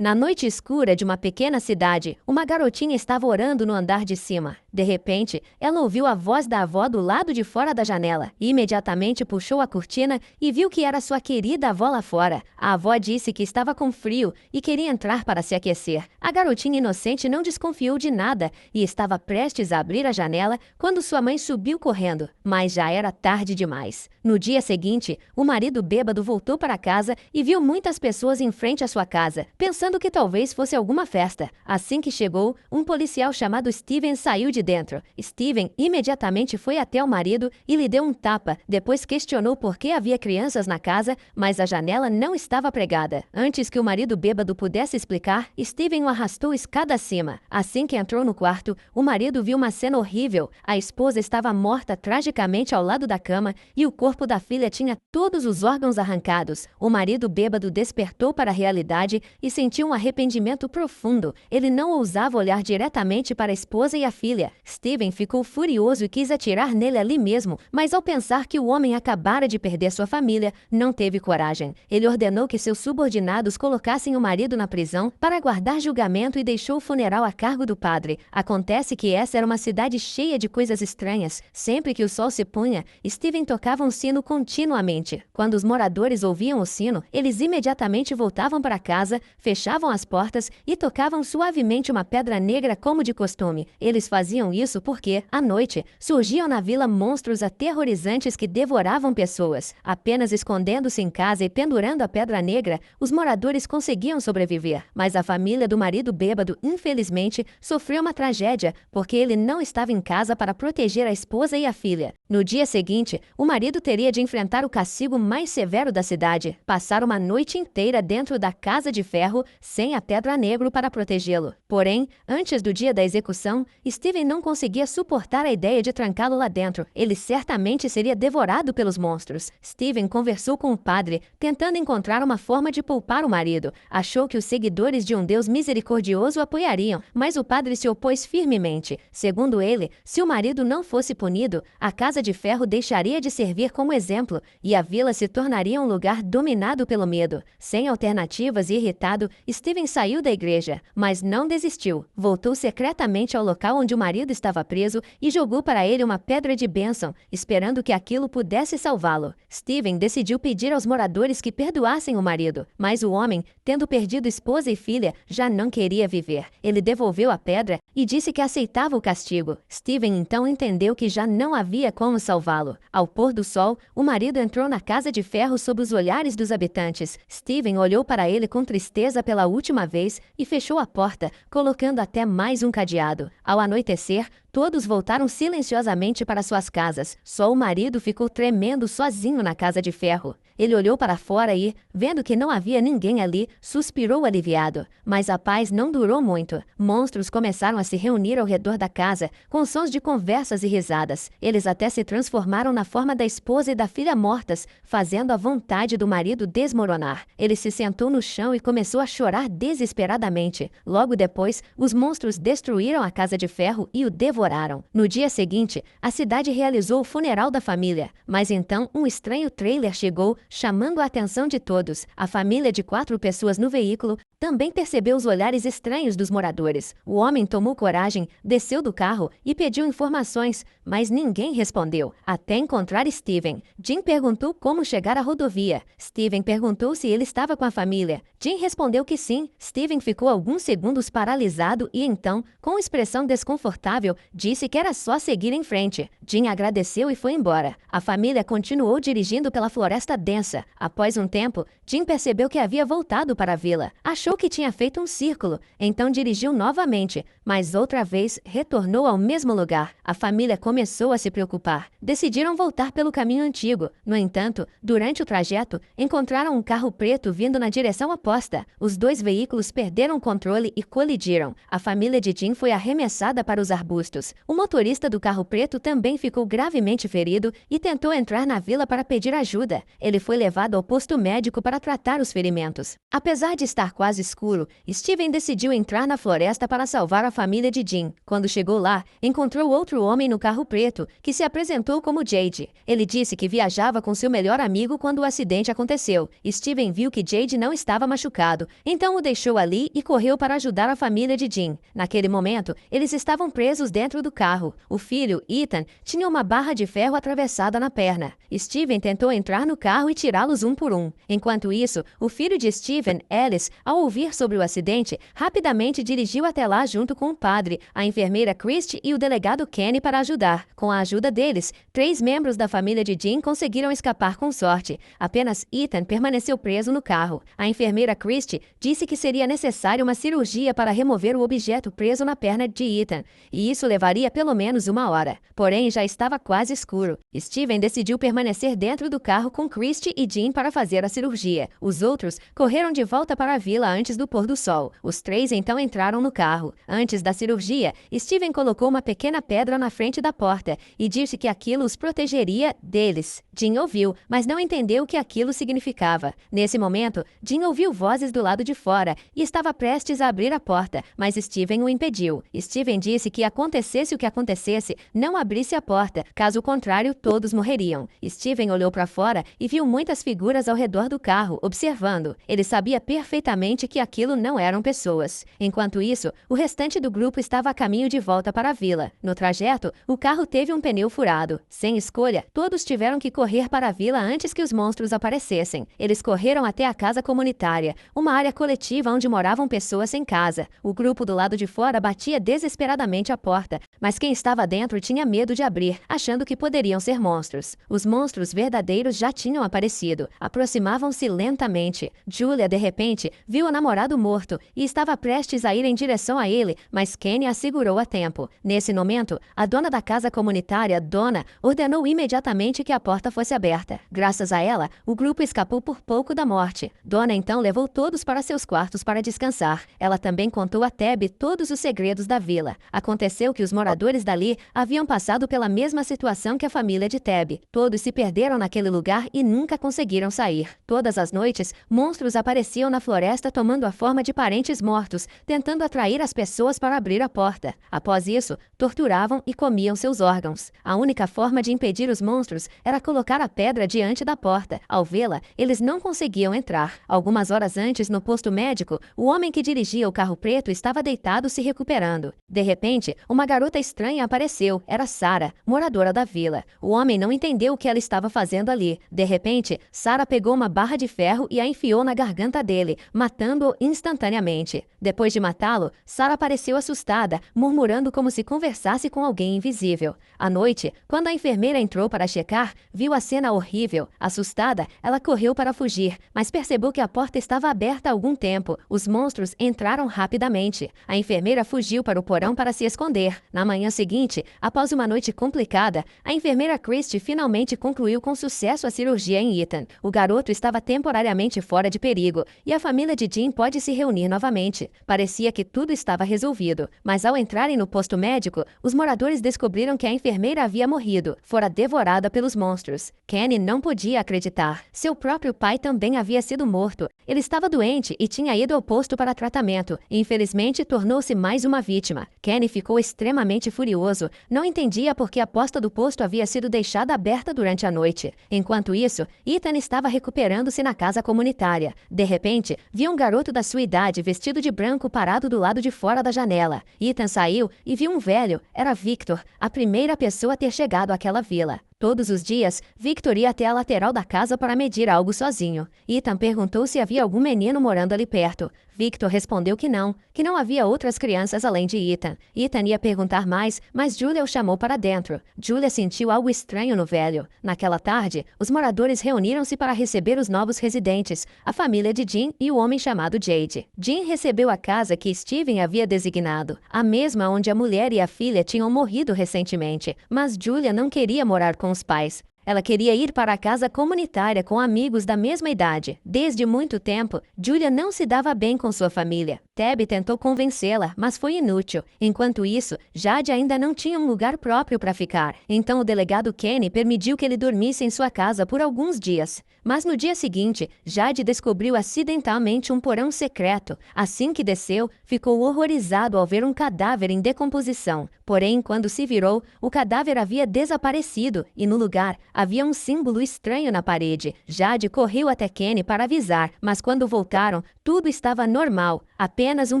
Na noite escura de uma pequena cidade, uma garotinha estava orando no andar de cima. De repente, ela ouviu a voz da avó do lado de fora da janela. Imediatamente puxou a cortina e viu que era sua querida avó lá fora. A avó disse que estava com frio e queria entrar para se aquecer. A garotinha inocente não desconfiou de nada e estava prestes a abrir a janela quando sua mãe subiu correndo, mas já era tarde demais. No dia seguinte, o marido bêbado voltou para casa e viu muitas pessoas em frente à sua casa, pensando que talvez fosse alguma festa. Assim que chegou, um policial chamado Steven saiu de dentro. Steven imediatamente foi até o marido e lhe deu um tapa. Depois questionou por que havia crianças na casa, mas a janela não estava pregada. Antes que o marido bêbado pudesse explicar, Steven o arrastou escada acima. Assim que entrou no quarto, o marido viu uma cena horrível. A esposa estava morta tragicamente ao lado da cama e o corpo da filha tinha todos os órgãos arrancados. O marido bêbado despertou para a realidade e sentiu um arrependimento profundo. Ele não ousava olhar diretamente para a esposa e a filha. Steven ficou furioso e quis atirar nele ali mesmo, mas ao pensar que o homem acabara de perder sua família, não teve coragem. Ele ordenou que seus subordinados colocassem o marido na prisão para aguardar julgamento e deixou o funeral a cargo do padre. Acontece que essa era uma cidade cheia de coisas estranhas. Sempre que o sol se punha, Steven tocava um sino continuamente. Quando os moradores ouviam o sino, eles imediatamente voltavam para casa, fechavam as portas e tocavam suavemente uma pedra negra como de costume. Eles faziam isso porque, à noite, surgiam na vila monstros aterrorizantes que devoravam pessoas. Apenas escondendo-se em casa e pendurando a pedra negra, os moradores conseguiam sobreviver. Mas a família do marido bêbado, infelizmente, sofreu uma tragédia, porque ele não estava em casa para proteger a esposa e a filha. No dia seguinte, o marido teria de enfrentar o castigo mais severo da cidade: passar uma noite inteira dentro da casa de ferro, sem a pedra negra para protegê-lo. Porém, antes do dia da execução, Steven não conseguia suportar a ideia de trancá-lo lá dentro. Ele certamente seria devorado pelos monstros. Steven conversou com o padre, tentando encontrar uma forma de poupar o marido. Achou que os seguidores de um Deus misericordioso o apoiariam, mas o padre se opôs firmemente. Segundo ele, se o marido não fosse punido, a casa de ferro deixaria de servir como exemplo e a vila se tornaria um lugar dominado pelo medo. Sem alternativas e irritado, Steven saiu da igreja, mas não desistiu. Voltou secretamente ao local onde o marido estava preso e jogou para ele uma pedra de bênção, esperando que aquilo pudesse salvá-lo. Steven decidiu pedir aos moradores que perdoassem o marido, mas o homem, tendo perdido esposa e filha, já não queria viver. Ele devolveu a pedra e disse que aceitava o castigo. Steven então entendeu que já não havia como salvá-lo. Ao pôr do sol, o marido entrou na casa de ferro sob os olhares dos habitantes. Steven olhou para ele com tristeza pela última vez e fechou a porta, colocando até mais um cadeado. Ao anoitecer, todos voltaram silenciosamente para suas casas. Só o marido ficou tremendo sozinho na casa de ferro. Ele olhou para fora e, vendo que não havia ninguém ali, suspirou aliviado. Mas a paz não durou muito. Monstros começaram a se reunir ao redor da casa, com sons de conversas e risadas. Eles até se transformaram na forma da esposa e da filha mortas, fazendo a vontade do marido desmoronar. Ele se sentou no chão e começou a chorar desesperadamente. Logo depois, os monstros destruíram a casa de ferro e o devoraram. No dia seguinte, a cidade realizou o funeral da família. Mas então, um estranho trailer chegou, chamando a atenção de todos. A família de 4 pessoas no veículo também percebeu os olhares estranhos dos moradores. O homem tomou coragem, desceu do carro e pediu informações, mas ninguém respondeu, até encontrar Steven. Jim perguntou como chegar à rodovia. Steven perguntou se ele estava com a família. Jim respondeu que sim. Steven ficou alguns segundos paralisado e então, com expressão desconfortável, disse que era só seguir em frente. Jim agradeceu e foi embora. A família continuou dirigindo pela floresta densa. Após um tempo, Jim percebeu que havia voltado para a vila. Achou que tinha feito um círculo, então dirigiu novamente, mas outra vez retornou ao mesmo lugar. A família começou a se preocupar. Decidiram voltar pelo caminho antigo. No entanto, durante o trajeto, encontraram um carro preto vindo na direção oposta. Os 2 veículos perderam o controle e colidiram. A família de Jim foi arremessada para os arbustos. O motorista do carro preto também ficou gravemente ferido e tentou entrar na vila para pedir ajuda. Ele foi levado ao posto médico para tratar os ferimentos. Apesar de estar quase escuro, Steven decidiu entrar na floresta para salvar a família de Jim. Quando chegou lá, encontrou outro homem no carro preto, que se apresentou como Jade. Ele disse que viajava com seu melhor amigo quando o acidente aconteceu. Steven viu que Jade não estava machucado, então o deixou ali e correu para ajudar a família de Jim. Naquele momento, eles estavam presos dentro do carro. O filho, Ethan, tinha uma barra de ferro atravessada na perna. Steven tentou entrar no carro e tirá-los um por um. Enquanto isso, o filho de Steven, Ellis, ao ouvir sobre o acidente, rapidamente dirigiu até lá junto com o padre, a enfermeira Christie e o delegado Kenny para ajudar. Com a ajuda deles, 3 membros da família de Jim conseguiram escapar com sorte. Apenas Ethan permaneceu preso no carro. A enfermeira Christie disse que seria necessária uma cirurgia para remover o objeto preso na perna de Ethan, e isso levaria pelo menos 1 hora. Porém, já estava quase escuro. Steven decidiu permanecer dentro do carro com Christie e Jim para fazer a cirurgia. Os outros correram de volta para a vila antes do pôr do sol. Os 3 então entraram no carro. Antes da cirurgia, Steven colocou uma pequena pedra na frente da porta e disse que aquilo os protegeria deles. Jim ouviu, mas não entendeu o que aquilo significava. Nesse momento, Jim ouviu vozes do lado de fora e estava prestes a abrir a porta, mas Steven o impediu. Steven disse que acontecesse o que acontecesse, não abrisse a porta, caso contrário, todos morreriam. Steven olhou para fora e viu muitas figuras ao redor do carro, observando. Ele sabia perfeitamente que aquilo não eram pessoas. Enquanto isso, o restante do grupo estava a caminho de volta para a vila. No trajeto, o carro teve um pneu furado. Sem escolha, todos tiveram que correr para a vila antes que os monstros aparecessem. Eles correram até a casa comunitária, uma área coletiva onde moravam pessoas sem casa. O grupo do lado de fora batia desesperadamente a porta, mas quem estava dentro tinha medo de abrir, achando que poderiam ser monstros. Os monstros verdadeiros já tinham aparecido. Aproximavam-se lentamente. Julia, de repente, viu o namorado morto e estava prestes a ir em direção a ele, mas Kenny a segurou a tempo. Nesse momento, a dona da casa comunitária, Donna, ordenou imediatamente que a porta fosse aberta. Graças a ela, o grupo escapou por pouco da morte. Donna então levou todos para seus quartos para descansar. Ela também contou a Tab todos os segredos da vila. Aconteceu que os moradores dali haviam passado pela mesma situação que a família de Tab. Todos se perderam naquele lugar e nunca conseguiram sair. Todas as noites, monstros apareciam na floresta tomando a forma de parentes mortos, tentando atrair as pessoas para abrir a porta. Após isso, torturavam e comiam seus órgãos. A única forma de impedir os monstros era colocar a pedra diante da porta. Ao vê-la, eles não conseguiam entrar. Algumas horas antes, no posto médico, o homem que dirigia o carro preto estava deitado se recuperando. De repente, uma garota estranha apareceu. Era Sarah, moradora da vila. O homem não entendeu o que ela estava fazendo ali. De repente, Sarah pegou uma barra de ferro e a enfiou na garganta dele, matando-o instantaneamente. Depois de matá-lo, Sarah pareceu assustada, murmurando como se conversasse com alguém invisível. À noite, quando a enfermeira entrou para checar, viu a cena horrível. Assustada, ela correu para fugir, mas percebeu que a porta estava aberta há algum tempo. Os monstros entraram rapidamente. A enfermeira fugiu para o porão para se esconder. Na manhã seguinte, após uma noite complicada, a enfermeira Christie finalmente concluiu com sucesso a cirurgia em Ethan. O garoto estava temporariamente fora de perigo e a família de Jim pode se reunir novamente. Parecia que tudo estava resolvido, mas ao entrarem no posto médico, os moradores descobriram que a enfermeira havia morrido, fora devorada pelos monstros. Kenny não podia acreditar. Seu próprio pai também havia sido morto. Ele estava doente e tinha ido ao posto para tratamento, e infelizmente tornou-se mais uma vítima. Kenny ficou extremamente furioso. Não entendia por que a porta do posto havia sido deixada aberta durante a noite. Enquanto isso, Ethan estava recuperando-se na casa comunitária. De repente, viu um garoto da sua idade vestido de branco parado do lado de fora da janela. Ethan saiu e viu um velho. Era Victor, a primeira pessoa a ter chegado àquela vila. Todos os dias, Victor ia até a lateral da casa para medir algo sozinho. Ethan perguntou se havia algum menino morando ali perto. Victor respondeu que não havia outras crianças além de Ethan. Ethan ia perguntar mais, mas Julia o chamou para dentro. Julia sentiu algo estranho no velho. Naquela tarde, os moradores reuniram-se para receber os novos residentes, a família de Jim e o homem chamado Jade. Jim recebeu a casa que Steven havia designado, a mesma onde a mulher e a filha tinham morrido recentemente, mas Julia não queria morar com os pais. Ela queria ir para a casa comunitária com amigos da mesma idade. Desde muito tempo, Julia não se dava bem com sua família. Tab tentou convencê-la, mas foi inútil. Enquanto isso, Jade ainda não tinha um lugar próprio para ficar. Então o delegado Kenny permitiu que ele dormisse em sua casa por alguns dias. Mas no dia seguinte, Jade descobriu acidentalmente um porão secreto. Assim que desceu, ficou horrorizado ao ver um cadáver em decomposição. Porém, quando se virou, o cadáver havia desaparecido e no lugar havia um símbolo estranho na parede. Jade correu até Kenny para avisar, mas quando voltaram, tudo estava normal, apenas um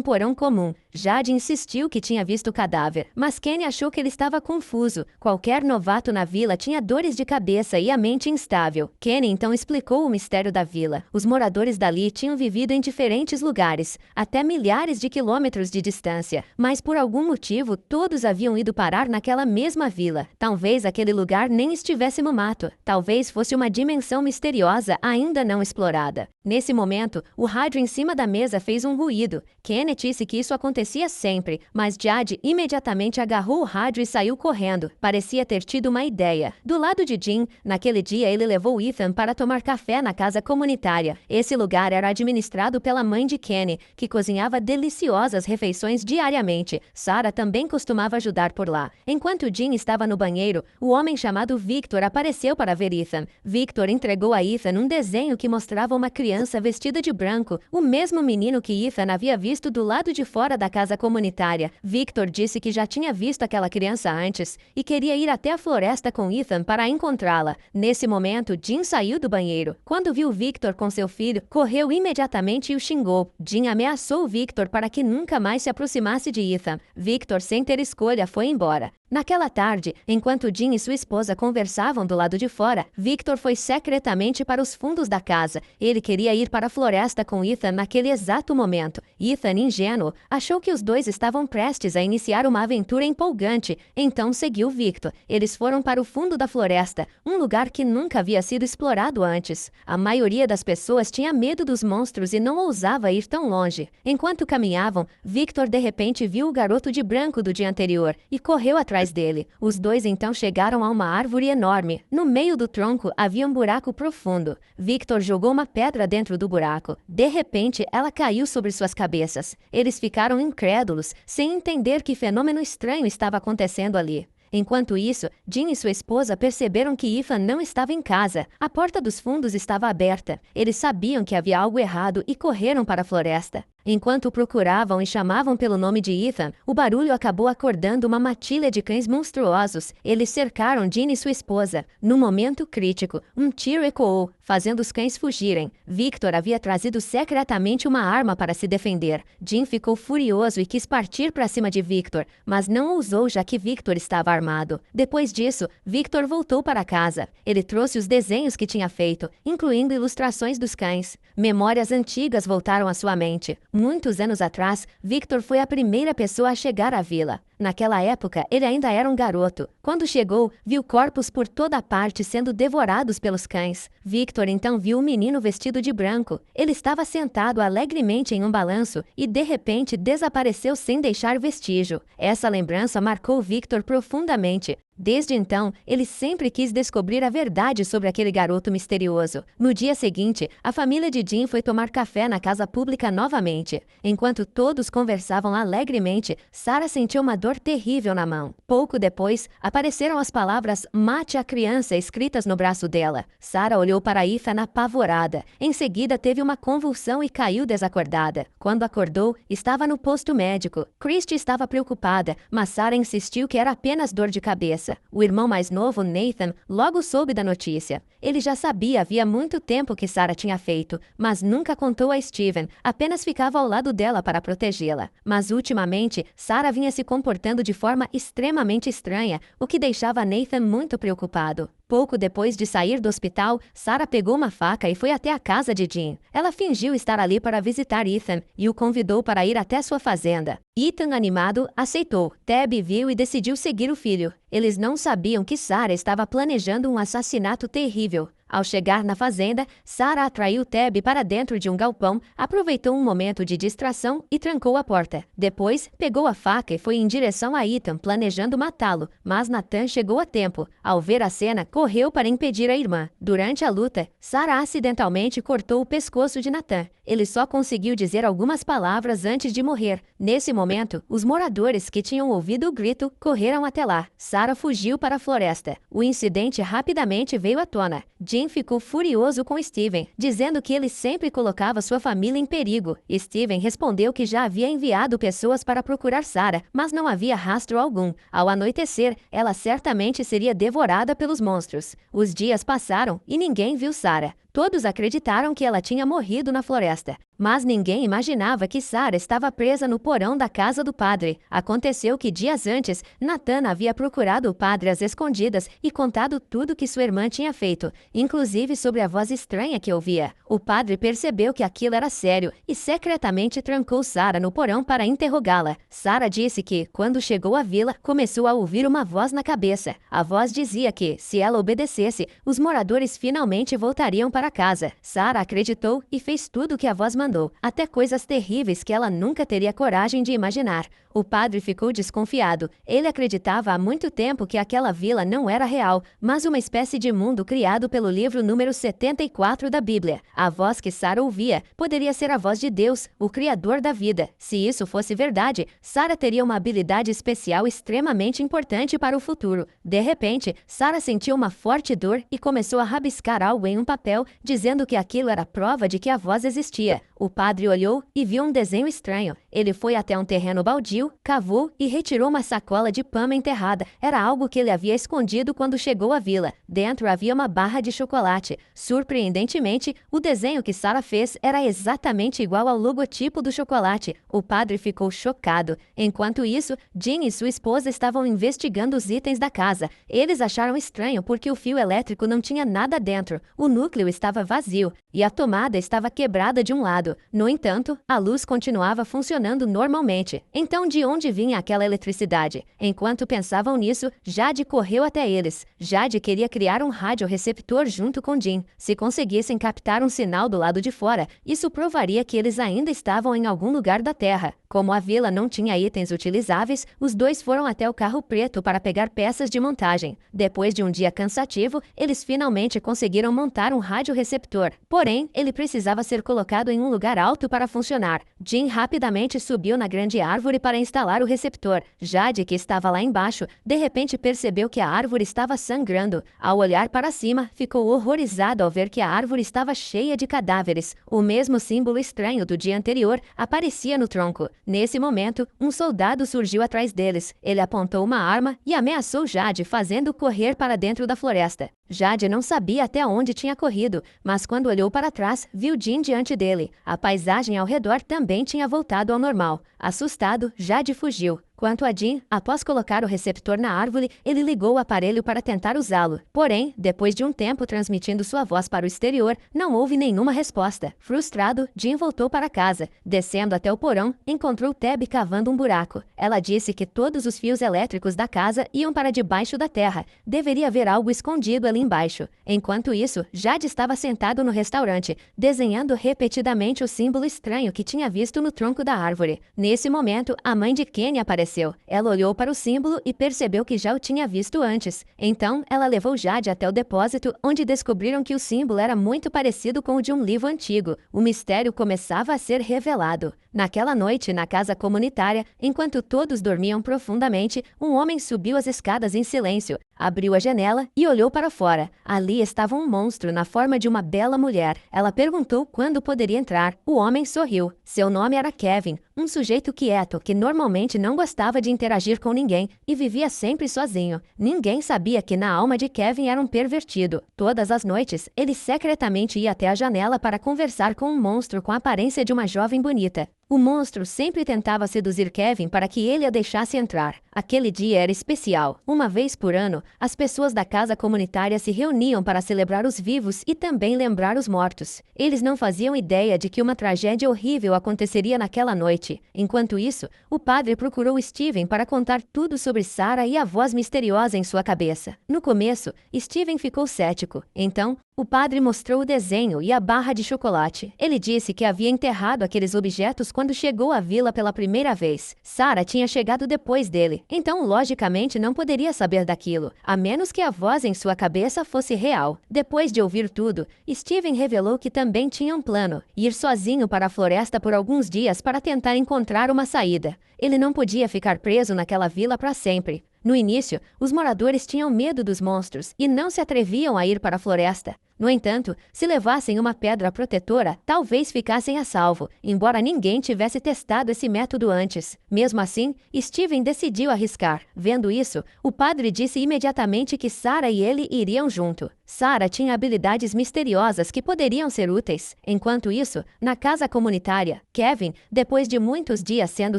porão comum. Jade insistiu que tinha visto o cadáver, mas Kenny achou que ele estava confuso. Qualquer novato na vila tinha dores de cabeça e a mente instável. Kenny então explicou o mistério da vila. Os moradores dali tinham vivido em diferentes lugares, até milhares de quilômetros de distância, mas por algum motivo todos haviam ido parar naquela mesma vila. Talvez aquele lugar nem estivesse no mato. Talvez fosse uma dimensão misteriosa ainda não explorada. Nesse momento, o rádio em cima da mesa fez um ruído. Kenny disse que isso acontecia sempre, mas Jade imediatamente agarrou o rádio e saiu correndo. Parecia ter tido uma ideia. Do lado de Jim, naquele dia ele levou Ethan para tomar café na casa comunitária. Esse lugar era administrado pela mãe de Kenny, que cozinhava deliciosas refeições diariamente. Sarah também costumava ajudar por lá. Enquanto Jim estava no banheiro, o homem chamado Victor apareceu para ver Ethan. Victor entregou a Ethan um desenho que mostrava uma criança vestida de branco, o mesmo menino que Ethan havia visto do lado de fora da casa comunitária. Victor disse que já tinha visto aquela criança antes e queria ir até a floresta com Ethan para encontrá-la. Nesse momento, Jim saiu do banheiro. Quando viu Victor com seu filho, correu imediatamente e o xingou. Jim ameaçou Victor para que nunca mais se aproximasse de Ethan. Victor, sem ter escolha, foi embora. Naquela tarde, enquanto Jim e sua esposa conversavam do lado de fora, Victor foi secretamente para os fundos da casa. Ele queria ir para a floresta com Ethan naquele exato momento. Ethan, ingênuo, achou que os dois estavam prestes a iniciar uma aventura empolgante, então seguiu Victor. Eles foram para o fundo da floresta, um lugar que nunca havia sido explorado antes. A maioria das pessoas tinha medo dos monstros e não ousava ir tão longe. Enquanto caminhavam, Victor de repente viu o garoto de branco do dia anterior e correu atrás dele. Os dois então chegaram a uma árvore enorme. No meio do tronco havia um buraco profundo. Victor jogou uma pedra dentro do buraco. De repente, ela caiu sobre suas cabeças. Eles ficaram incrédulos, sem entender que fenômeno estranho estava acontecendo ali. Enquanto isso, Jim e sua esposa perceberam que Ethan não estava em casa. A porta dos fundos estava aberta. Eles sabiam que havia algo errado e correram para a floresta. Enquanto procuravam e chamavam pelo nome de Ethan, o barulho acabou acordando uma matilha de cães monstruosos. Eles cercaram Jim e sua esposa. No momento crítico, um tiro ecoou, fazendo os cães fugirem. Victor havia trazido secretamente uma arma para se defender. Jim ficou furioso e quis partir para cima de Victor, mas não ousou já que Victor estava armado. Depois disso, Victor voltou para casa. Ele trouxe os desenhos que tinha feito, incluindo ilustrações dos cães. Memórias antigas voltaram à sua mente. Muitos anos atrás, Victor foi a primeira pessoa a chegar à vila. Naquela época, ele ainda era um garoto. Quando chegou, viu corpos por toda parte sendo devorados pelos cães. Victor então viu um menino vestido de branco. Ele estava sentado alegremente em um balanço e, de repente, desapareceu sem deixar vestígio. Essa lembrança marcou Victor profundamente. Desde então, ele sempre quis descobrir a verdade sobre aquele garoto misterioso. No dia seguinte, a família de Jim foi tomar café na casa pública novamente. Enquanto todos conversavam alegremente, Sarah sentiu uma dor terrível na mão. Pouco depois, apareceram as palavras "mate a criança" escritas no braço dela. Sarah olhou para Ethan apavorada. Em seguida, teve uma convulsão e caiu desacordada. Quando acordou, estava no posto médico. Christy estava preocupada, mas Sarah insistiu que era apenas dor de cabeça. O irmão mais novo, Nathan, logo soube da notícia. Ele já sabia havia muito tempo que Sarah tinha feito, mas nunca contou a Steven, apenas ficava ao lado dela para protegê-la. Mas ultimamente, Sarah vinha se comportando de forma extremamente estranha, o que deixava Nathan muito preocupado. Pouco depois de sair do hospital, Sarah pegou uma faca e foi até a casa de Jim. Ela fingiu estar ali para visitar Ethan e o convidou para ir até sua fazenda. Ethan, animado, aceitou. Tab viu e decidiu seguir o filho. Eles não sabiam que Sarah estava planejando um assassinato terrível. Ao chegar na fazenda, Sarah atraiu Teb para dentro de um galpão, aproveitou um momento de distração e trancou a porta. Depois, pegou a faca e foi em direção a Ethan, planejando matá-lo, mas Nathan chegou a tempo. Ao ver a cena, correu para impedir a irmã. Durante a luta, Sarah acidentalmente cortou o pescoço de Nathan. Ele só conseguiu dizer algumas palavras antes de morrer. Nesse momento, os moradores que tinham ouvido o grito correram até lá. Sarah fugiu para a floresta. O incidente rapidamente veio à tona. Jim ficou furioso com Steven, dizendo que ele sempre colocava sua família em perigo. Steven respondeu que já havia enviado pessoas para procurar Sarah, mas não havia rastro algum. Ao anoitecer, ela certamente seria devorada pelos monstros. Os dias passaram e ninguém viu Sarah. Todos acreditaram que ela tinha morrido na floresta, mas ninguém imaginava que Sarah estava presa no porão da casa do padre. Aconteceu que dias antes, Nathan havia procurado o padre às escondidas e contado tudo que sua irmã tinha feito, inclusive sobre a voz estranha que ouvia. O padre percebeu que aquilo era sério e secretamente trancou Sarah no porão para interrogá-la. Sarah disse que, quando chegou à vila, começou a ouvir uma voz na cabeça. A voz dizia que, se ela obedecesse, os moradores finalmente voltariam para casa. Sarah acreditou e fez tudo o que a voz mandou, até coisas terríveis que ela nunca teria coragem de imaginar. O padre ficou desconfiado. Ele acreditava há muito tempo que aquela vila não era real, mas uma espécie de mundo criado pelo livro número 74 da Bíblia. A voz que Sarah ouvia poderia ser a voz de Deus, o Criador da vida. Se isso fosse verdade, Sarah teria uma habilidade especial extremamente importante para o futuro. De repente, Sarah sentiu uma forte dor e começou a rabiscar algo em um papel, dizendo que aquilo era prova de que a voz existia. O padre olhou e viu um desenho estranho. Ele foi até um terreno baldio, cavou e retirou uma sacola de pama enterrada. Era algo que ele havia escondido quando chegou à vila. Dentro havia uma barra de chocolate. Surpreendentemente, o desenho que Sarah fez era exatamente igual ao logotipo do chocolate. O padre ficou chocado. Enquanto isso, Jim e sua esposa estavam investigando os itens da casa. Eles acharam estranho porque o fio elétrico não tinha nada dentro. O núcleo estava vazio e a tomada estava quebrada de um lado. No entanto, a luz continuava funcionando normalmente. Então, de onde vinha aquela eletricidade? Enquanto pensavam nisso, Jade correu até eles. Jade queria criar um radioreceptor junto com Jim. Se conseguissem captar um sinal do lado de fora, isso provaria que eles ainda estavam em algum lugar da Terra. Como a vila não tinha itens utilizáveis, os dois foram até o carro preto para pegar peças de montagem. Depois de um dia cansativo, eles finalmente conseguiram montar um radioreceptor. Porém, ele precisava ser colocado em um lugar alto para funcionar. Jim rapidamente subiu na grande árvore para instalar o receptor. Jade, que estava lá embaixo, de repente percebeu que a árvore estava sangrando. Ao olhar para cima, ficou horrorizado ao ver que a árvore estava cheia de cadáveres. O mesmo símbolo estranho do dia anterior aparecia no tronco. Nesse momento, um soldado surgiu atrás deles. Ele apontou uma arma e ameaçou Jade, fazendo correr para dentro da floresta. Jade não sabia até onde tinha corrido, mas quando olhou para trás, viu Jim diante dele. A paisagem ao redor também tinha voltado ao normal. Assustado, Jade fugiu. Quanto a Jim, após colocar o receptor na árvore, ele ligou o aparelho para tentar usá-lo. Porém, depois de um tempo transmitindo sua voz para o exterior, não houve nenhuma resposta. Frustrado, Jim voltou para casa. Descendo até o porão, encontrou Teb cavando um buraco. Ela disse que todos os fios elétricos da casa iam para debaixo da terra. Deveria haver algo escondido ali embaixo. Enquanto isso, Jade estava sentado no restaurante, desenhando repetidamente o símbolo estranho que tinha visto no tronco da árvore. Nesse momento, a mãe de Kenny apareceu. Ela olhou para o símbolo e percebeu que já o tinha visto antes. Então, ela levou Jade até o depósito, onde descobriram que o símbolo era muito parecido com o de um livro antigo. O mistério começava a ser revelado. Naquela noite, na casa comunitária, enquanto todos dormiam profundamente, um homem subiu as escadas em silêncio, abriu a janela e olhou para fora. Ali estava um monstro na forma de uma bela mulher. Ela perguntou quando poderia entrar. O homem sorriu. Seu nome era Kevin, um sujeito quieto que normalmente não gostava de interagir com ninguém e vivia sempre sozinho. Ninguém sabia que na alma de Kevin era um pervertido. Todas as noites, ele secretamente ia até a janela para conversar com um monstro com a aparência de uma jovem bonita. O monstro sempre tentava seduzir Kevin para que ele a deixasse entrar. Aquele dia era especial. Uma vez por ano, as pessoas da casa comunitária se reuniam para celebrar os vivos e também lembrar os mortos. Eles não faziam ideia de que uma tragédia horrível aconteceria naquela noite. Enquanto isso, o padre procurou Steven para contar tudo sobre Sarah e a voz misteriosa em sua cabeça. No começo, Steven ficou cético. Então, o padre mostrou o desenho e a barra de chocolate. Ele disse que havia enterrado aqueles objetos quando chegou à vila pela primeira vez. Sarah tinha chegado depois dele, então logicamente não poderia saber daquilo, a menos que a voz em sua cabeça fosse real. Depois de ouvir tudo, Steven revelou que também tinha um plano: ir sozinho para a floresta por alguns dias para tentar encontrar uma saída. Ele não podia ficar preso naquela vila para sempre. No início, os moradores tinham medo dos monstros e não se atreviam a ir para a floresta. No entanto, se levassem uma pedra protetora, talvez ficassem a salvo, embora ninguém tivesse testado esse método antes. Mesmo assim, Steven decidiu arriscar. Vendo isso, o padre disse imediatamente que Sarah e ele iriam junto. Sarah tinha habilidades misteriosas que poderiam ser úteis. Enquanto isso, na casa comunitária, Kevin, depois de muitos dias sendo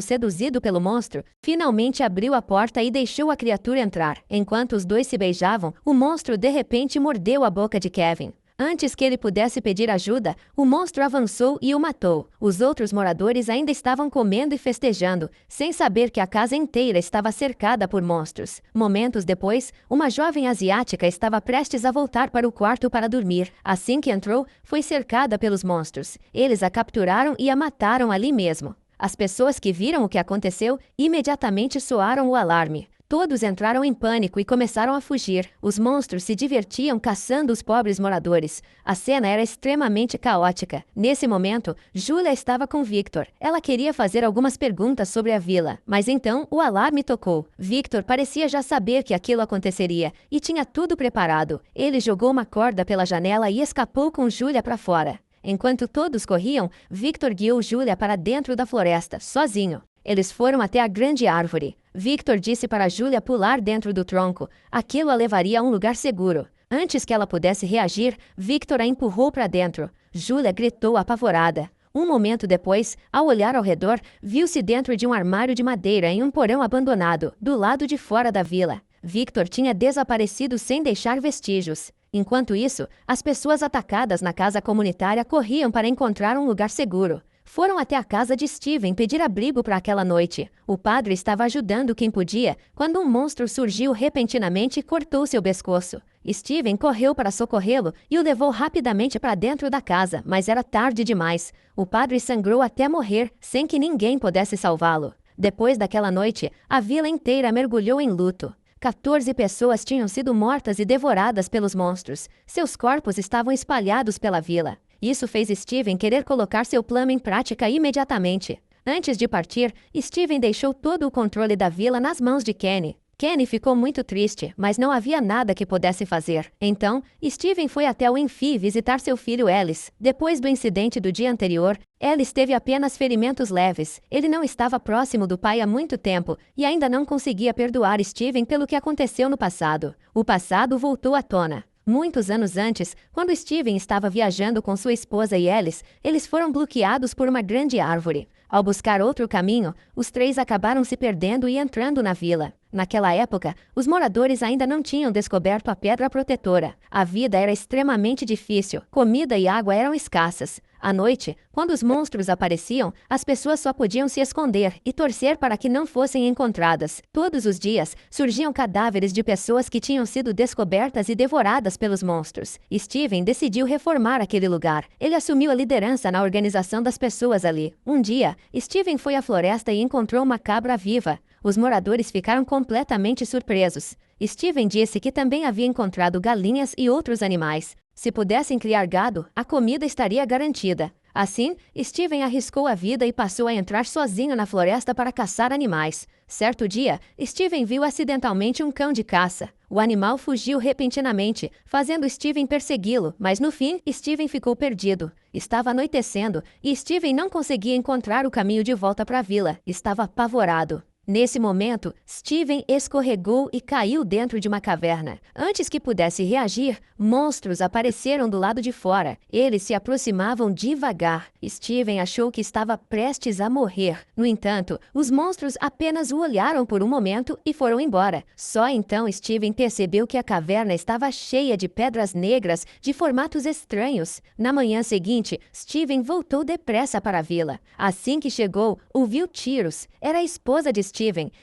seduzido pelo monstro, finalmente abriu a porta e deixou a criatura entrar. Enquanto os dois se beijavam, o monstro de repente mordeu a boca de Kevin. Antes que ele pudesse pedir ajuda, o monstro avançou e o matou. Os outros moradores ainda estavam comendo e festejando, sem saber que a casa inteira estava cercada por monstros. Momentos depois, uma jovem asiática estava prestes a voltar para o quarto para dormir. Assim que entrou, foi cercada pelos monstros. Eles a capturaram e a mataram ali mesmo. As pessoas que viram o que aconteceu imediatamente soaram o alarme. Todos entraram em pânico e começaram a fugir. Os monstros se divertiam caçando os pobres moradores. A cena era extremamente caótica. Nesse momento, Julia estava com Victor. Ela queria fazer algumas perguntas sobre a vila, mas então o alarme tocou. Victor parecia já saber que aquilo aconteceria e tinha tudo preparado. Ele jogou uma corda pela janela e escapou com Julia para fora. Enquanto todos corriam, Victor guiou Julia para dentro da floresta, sozinho. Eles foram até a grande árvore. Victor disse para Julia pular dentro do tronco. Aquilo a levaria a um lugar seguro. Antes que ela pudesse reagir, Victor a empurrou para dentro. Julia gritou apavorada. Um momento depois, ao olhar ao redor, viu-se dentro de um armário de madeira em um porão abandonado, do lado de fora da vila. Victor tinha desaparecido sem deixar vestígios. Enquanto isso, as pessoas atacadas na casa comunitária corriam para encontrar um lugar seguro. Foram até a casa de Steven pedir abrigo para aquela noite. O padre estava ajudando quem podia, quando um monstro surgiu repentinamente e cortou seu pescoço. Steven correu para socorrê-lo e o levou rapidamente para dentro da casa, mas era tarde demais. O padre sangrou até morrer, sem que ninguém pudesse salvá-lo. Depois daquela noite, a vila inteira mergulhou em luto. 14 pessoas tinham sido mortas e devoradas pelos monstros. Seus corpos estavam espalhados pela vila. Isso fez Steven querer colocar seu plano em prática imediatamente. Antes de partir, Steven deixou todo o controle da vila nas mãos de Kenny. Kenny ficou muito triste, mas não havia nada que pudesse fazer. Então, Steven foi até o Enfi visitar seu filho Ellis. Depois do incidente do dia anterior, Ellis teve apenas ferimentos leves. Ele não estava próximo do pai há muito tempo e ainda não conseguia perdoar Steven pelo que aconteceu no passado. O passado voltou à tona. Muitos anos antes, quando Steven estava viajando com sua esposa e Ellis, eles foram bloqueados por uma grande árvore. Ao buscar outro caminho, os três acabaram se perdendo e entrando na vila. Naquela época, os moradores ainda não tinham descoberto a pedra protetora. A vida era extremamente difícil, comida e água eram escassas. À noite, quando os monstros apareciam, as pessoas só podiam se esconder e torcer para que não fossem encontradas. Todos os dias, surgiam cadáveres de pessoas que tinham sido descobertas e devoradas pelos monstros. Steven decidiu reformar aquele lugar. Ele assumiu a liderança na organização das pessoas ali. Um dia, Steven foi à floresta e encontrou uma cabra viva. Os moradores ficaram completamente surpresos. Steven disse que também havia encontrado galinhas e outros animais. Se pudessem criar gado, a comida estaria garantida. Assim, Steven arriscou a vida e passou a entrar sozinho na floresta para caçar animais. Certo dia, Steven viu acidentalmente um cão de caça. O animal fugiu repentinamente, fazendo Steven persegui-lo, mas no fim, Steven ficou perdido. Estava anoitecendo e Steven não conseguia encontrar o caminho de volta para a vila. Estava apavorado. Nesse momento, Steven escorregou e caiu dentro de uma caverna. Antes que pudesse reagir, monstros apareceram do lado de fora. Eles se aproximavam devagar. Steven achou que estava prestes a morrer. No entanto, os monstros apenas o olharam por um momento e foram embora. Só então Steven percebeu que a caverna estava cheia de pedras negras de formatos estranhos. Na manhã seguinte, Steven voltou depressa para a vila. Assim que chegou, ouviu tiros. Era a esposa de Steven.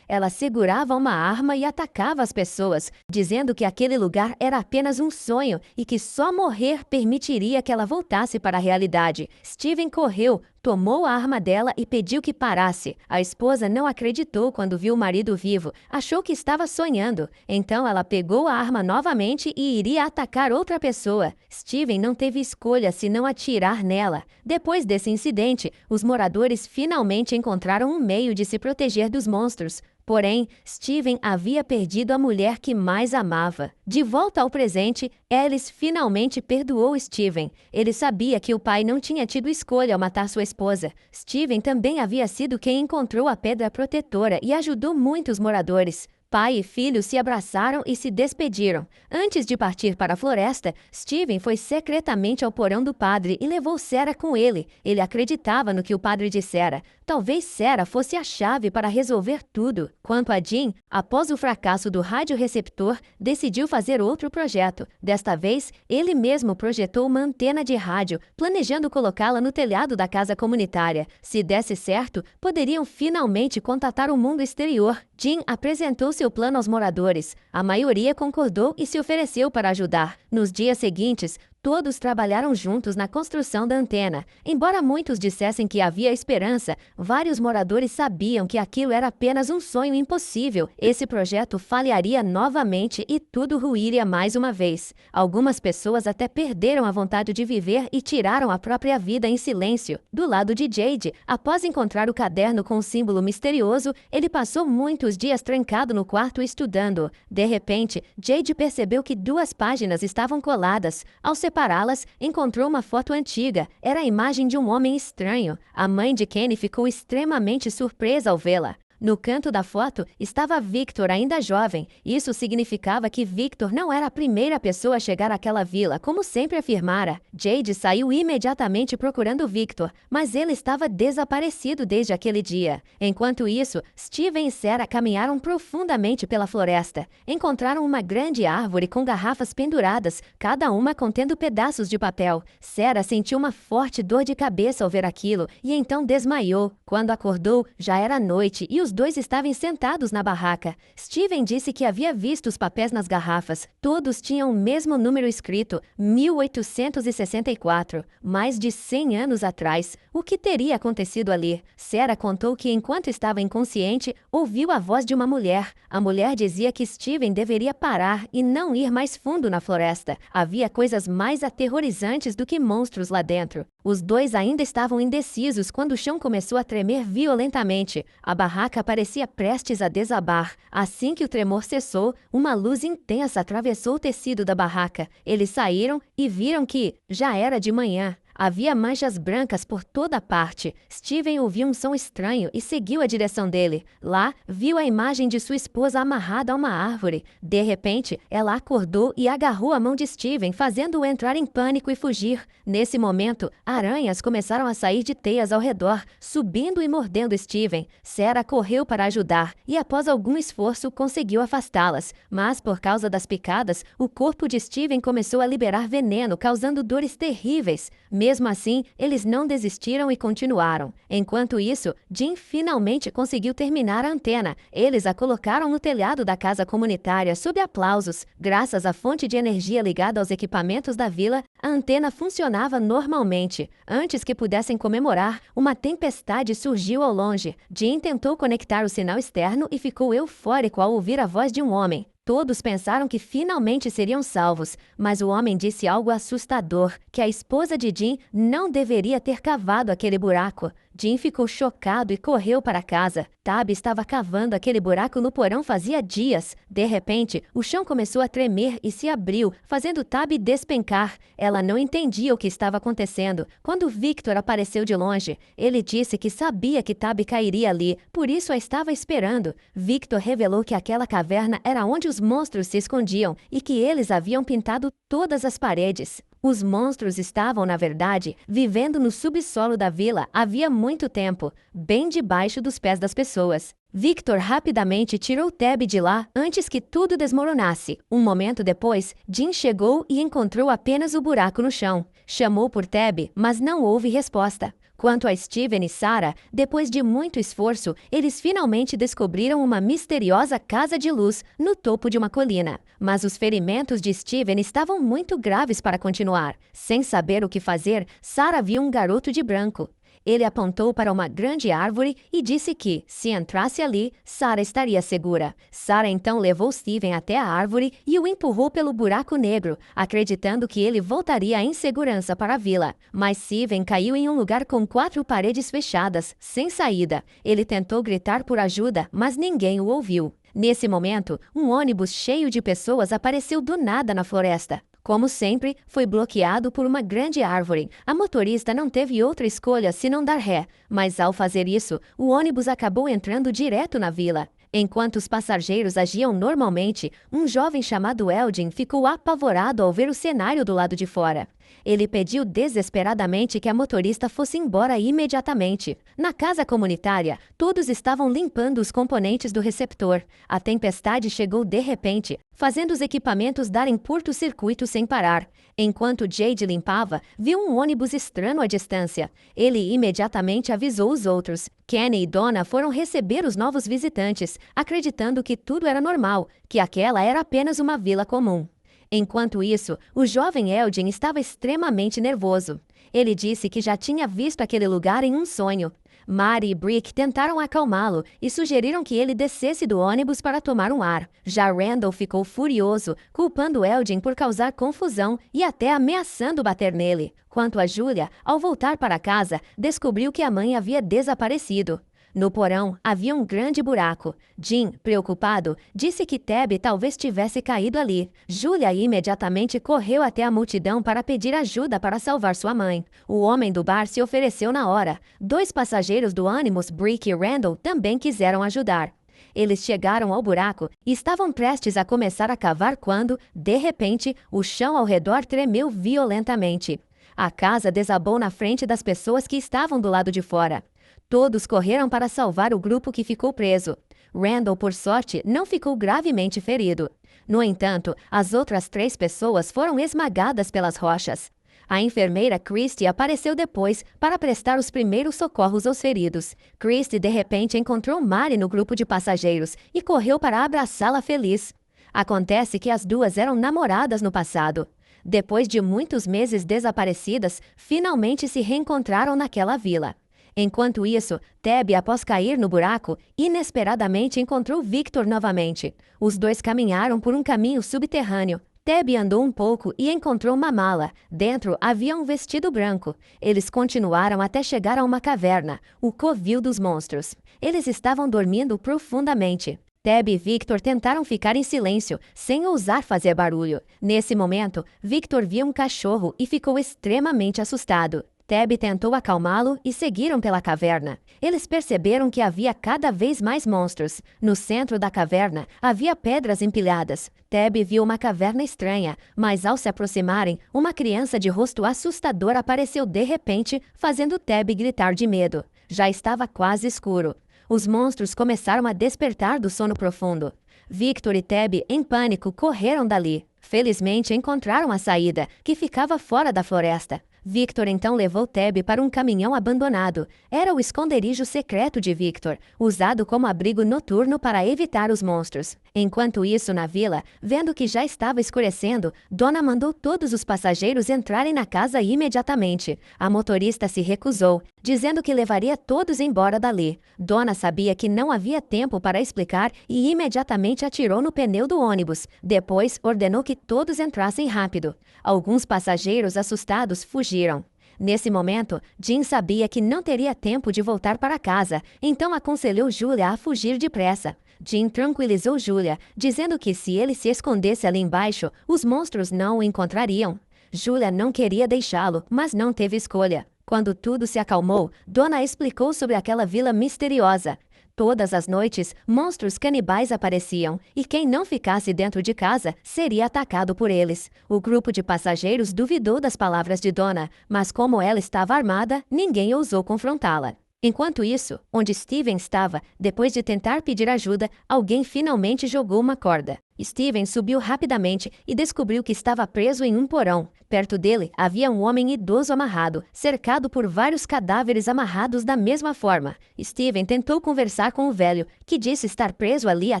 Ela segurava uma arma e atacava as pessoas, dizendo que aquele lugar era apenas um sonho e que só morrer permitiria que ela voltasse para a realidade. Steven correu, tomou a arma dela e pediu que parasse. A esposa não acreditou quando viu o marido vivo. Achou que estava sonhando. Então ela pegou a arma novamente e iria atacar outra pessoa. Steven não teve escolha senão atirar nela. Depois desse incidente, os moradores finalmente encontraram um meio de se proteger dos monstros. Porém, Steven havia perdido a mulher que mais amava. De volta ao presente, Alice finalmente perdoou Steven. Ele sabia que o pai não tinha tido escolha ao matar sua esposa. Steven também havia sido quem encontrou a pedra protetora e ajudou muitos moradores. Pai e filho se abraçaram e se despediram. Antes de partir para a floresta, Steven foi secretamente ao porão do padre e levou Sarah com ele. Ele acreditava no que o padre dissera. Talvez Sarah fosse a chave para resolver tudo. Quanto a Jean, após o fracasso do radioreceptor, decidiu fazer outro projeto. Desta vez, ele mesmo projetou uma antena de rádio, planejando colocá-la no telhado da casa comunitária. Se desse certo, poderiam finalmente contatar o mundo exterior. Jean apresentou seu plano aos moradores. A maioria concordou e se ofereceu para ajudar. Nos dias seguintes, todos trabalharam juntos na construção da antena. Embora muitos dissessem que havia esperança, vários moradores sabiam que aquilo era apenas um sonho impossível. Esse projeto falharia novamente e tudo ruiria mais uma vez. Algumas pessoas até perderam a vontade de viver e tiraram a própria vida em silêncio. Do lado de Jade, após encontrar o caderno com o símbolo misterioso, ele passou muitos dias trancado no quarto estudando. De repente, Jade percebeu que 2 páginas estavam coladas. Ao separá-las, encontrou uma foto antiga. Era a imagem de um homem estranho. A mãe de Kenny ficou extremamente surpresa ao vê-la. No canto da foto estava Victor, ainda jovem. Isso significava que Victor não era a primeira pessoa a chegar àquela vila, como sempre afirmara. Jade saiu imediatamente procurando Victor, mas ele estava desaparecido desde aquele dia. Enquanto isso, Steven e Sarah caminharam profundamente pela floresta. Encontraram uma grande árvore com garrafas penduradas, cada uma contendo pedaços de papel. Sarah sentiu uma forte dor de cabeça ao ver aquilo e então desmaiou. Quando acordou, já era noite e os dois estavam sentados na barraca. Steven disse que havia visto os papéis nas garrafas. Todos tinham o mesmo número escrito, 1864, mais de 100 anos atrás. O que teria acontecido ali? Sarah contou que enquanto estava inconsciente, ouviu a voz de uma mulher. A mulher dizia que Steven deveria parar e não ir mais fundo na floresta. Havia coisas mais aterrorizantes do que monstros lá dentro. Os dois ainda estavam indecisos quando o chão começou a tremer violentamente. A barraca parecia prestes a desabar. Assim que o tremor cessou, uma luz intensa atravessou o tecido da barraca. Eles saíram e viram que já era de manhã. Havia manchas brancas por toda parte. Steven ouviu um som estranho e seguiu a direção dele. Lá, viu a imagem de sua esposa amarrada a uma árvore. De repente, ela acordou e agarrou a mão de Steven, fazendo-o entrar em pânico e fugir. Nesse momento, aranhas começaram a sair de teias ao redor, subindo e mordendo Steven. Sarah correu para ajudar e, após algum esforço, conseguiu afastá-las. Mas, por causa das picadas, o corpo de Steven começou a liberar veneno, causando dores terríveis. Mesmo assim, eles não desistiram e continuaram. Enquanto isso, Jean finalmente conseguiu terminar a antena. Eles a colocaram no telhado da casa comunitária sob aplausos. Graças à fonte de energia ligada aos equipamentos da vila, a antena funcionava normalmente. Antes que pudessem comemorar, uma tempestade surgiu ao longe. Jean tentou conectar o sinal externo e ficou eufórico ao ouvir a voz de um homem. Todos pensaram que finalmente seriam salvos, mas o homem disse algo assustador, que a esposa de Jean não deveria ter cavado aquele buraco. Jim ficou chocado e correu para casa. Tab estava cavando aquele buraco no porão fazia dias. De repente, o chão começou a tremer e se abriu, fazendo Tab despencar. Ela não entendia o que estava acontecendo. Quando Victor apareceu de longe, ele disse que sabia que Tab cairia ali, por isso a estava esperando. Victor revelou que aquela caverna era onde os monstros se escondiam e que eles haviam pintado todas as paredes. Os monstros estavam, na verdade, vivendo no subsolo da vila havia muito tempo, bem debaixo dos pés das pessoas. Victor rapidamente tirou Tab de lá antes que tudo desmoronasse. Um momento depois, Jim chegou e encontrou apenas o buraco no chão. Chamou por Tab, mas não houve resposta. Quanto a Steven e Sarah, depois de muito esforço, eles finalmente descobriram uma misteriosa casa de luz no topo de uma colina. Mas os ferimentos de Steven estavam muito graves para continuar. Sem saber o que fazer, Sarah viu um garoto de branco. Ele apontou para uma grande árvore e disse que, se entrasse ali, Sarah estaria segura. Sarah então levou Steven até a árvore e o empurrou pelo buraco negro, acreditando que ele voltaria em segurança para a vila. Mas Steven caiu em um lugar com 4 paredes fechadas, sem saída. Ele tentou gritar por ajuda, mas ninguém o ouviu. Nesse momento, um ônibus cheio de pessoas apareceu do nada na floresta. Como sempre, foi bloqueado por uma grande árvore. A motorista não teve outra escolha senão dar ré, mas ao fazer isso, o ônibus acabou entrando direto na vila. Enquanto os passageiros agiam normalmente, um jovem chamado Eldin ficou apavorado ao ver o cenário do lado de fora. Ele pediu desesperadamente que a motorista fosse embora imediatamente. Na casa comunitária, todos estavam limpando os componentes do receptor. A tempestade chegou de repente, fazendo os equipamentos darem curto-circuito sem parar. Enquanto Jade limpava, viu um ônibus estranho à distância. Ele imediatamente avisou os outros. Kenny e Donna foram receber os novos visitantes, acreditando que tudo era normal, que aquela era apenas uma vila comum. Enquanto isso, o jovem Eldin estava extremamente nervoso. Ele disse que já tinha visto aquele lugar em um sonho. Mary e Brick tentaram acalmá-lo e sugeriram que ele descesse do ônibus para tomar um ar. Já Randall ficou furioso, culpando Eldin por causar confusão e até ameaçando bater nele. Quanto a Julia, ao voltar para casa, descobriu que a mãe havia desaparecido. No porão, havia um grande buraco. Jim, preocupado, disse que Tab talvez tivesse caído ali. Julia imediatamente correu até a multidão para pedir ajuda para salvar sua mãe. O homem do bar se ofereceu na hora. 2 passageiros do ônibus, Brick e Randall, também quiseram ajudar. Eles chegaram ao buraco e estavam prestes a começar a cavar quando, de repente, o chão ao redor tremeu violentamente. A casa desabou na frente das pessoas que estavam do lado de fora. Todos correram para salvar o grupo que ficou preso. Randall, por sorte, não ficou gravemente ferido. No entanto, as outras 3 pessoas foram esmagadas pelas rochas. A enfermeira Christy apareceu depois para prestar os primeiros socorros aos feridos. Christy, de repente, encontrou Mary no grupo de passageiros e correu para abraçá-la feliz. Acontece que as duas eram namoradas no passado. Depois de muitos meses desaparecidas, finalmente se reencontraram naquela vila. Enquanto isso, Tab, após cair no buraco, inesperadamente encontrou Victor novamente. Os dois caminharam por um caminho subterrâneo. Tab andou um pouco e encontrou uma mala. Dentro havia um vestido branco. Eles continuaram até chegar a uma caverna, o Covil dos Monstros. Eles estavam dormindo profundamente. Tab e Victor tentaram ficar em silêncio, sem ousar fazer barulho. Nesse momento, Victor viu um cachorro e ficou extremamente assustado. Tab tentou acalmá-lo e seguiram pela caverna. Eles perceberam que havia cada vez mais monstros. No centro da caverna, havia pedras empilhadas. Tab viu uma caverna estranha, mas ao se aproximarem, uma criança de rosto assustador apareceu de repente, fazendo Tab gritar de medo. Já estava quase escuro. Os monstros começaram a despertar do sono profundo. Victor e Tab, em pânico, correram dali. Felizmente encontraram a saída, que ficava fora da floresta. Victor então levou Tab para um caminhão abandonado. Era o esconderijo secreto de Victor, usado como abrigo noturno para evitar os monstros. Enquanto isso, na vila, vendo que já estava escurecendo, Donna mandou todos os passageiros entrarem na casa imediatamente. A motorista se recusou, dizendo que levaria todos embora dali. Donna sabia que não havia tempo para explicar e imediatamente atirou no pneu do ônibus. Depois, ordenou que todos entrassem rápido. Alguns passageiros assustados fugiram. Nesse momento, Jean sabia que não teria tempo de voltar para casa, então aconselhou Julia a fugir depressa. Jean tranquilizou Julia, dizendo que se ele se escondesse ali embaixo, os monstros não o encontrariam. Julia não queria deixá-lo, mas não teve escolha. Quando tudo se acalmou, Donna explicou sobre aquela vila misteriosa. Todas as noites, monstros canibais apareciam, e quem não ficasse dentro de casa seria atacado por eles. O grupo de passageiros duvidou das palavras de Donna, mas como ela estava armada, ninguém ousou confrontá-la. Enquanto isso, onde Steven estava, depois de tentar pedir ajuda, alguém finalmente jogou uma corda. Steven subiu rapidamente e descobriu que estava preso em um porão. Perto dele, havia um homem idoso amarrado, cercado por vários cadáveres amarrados da mesma forma. Steven tentou conversar com o velho, que disse estar preso ali há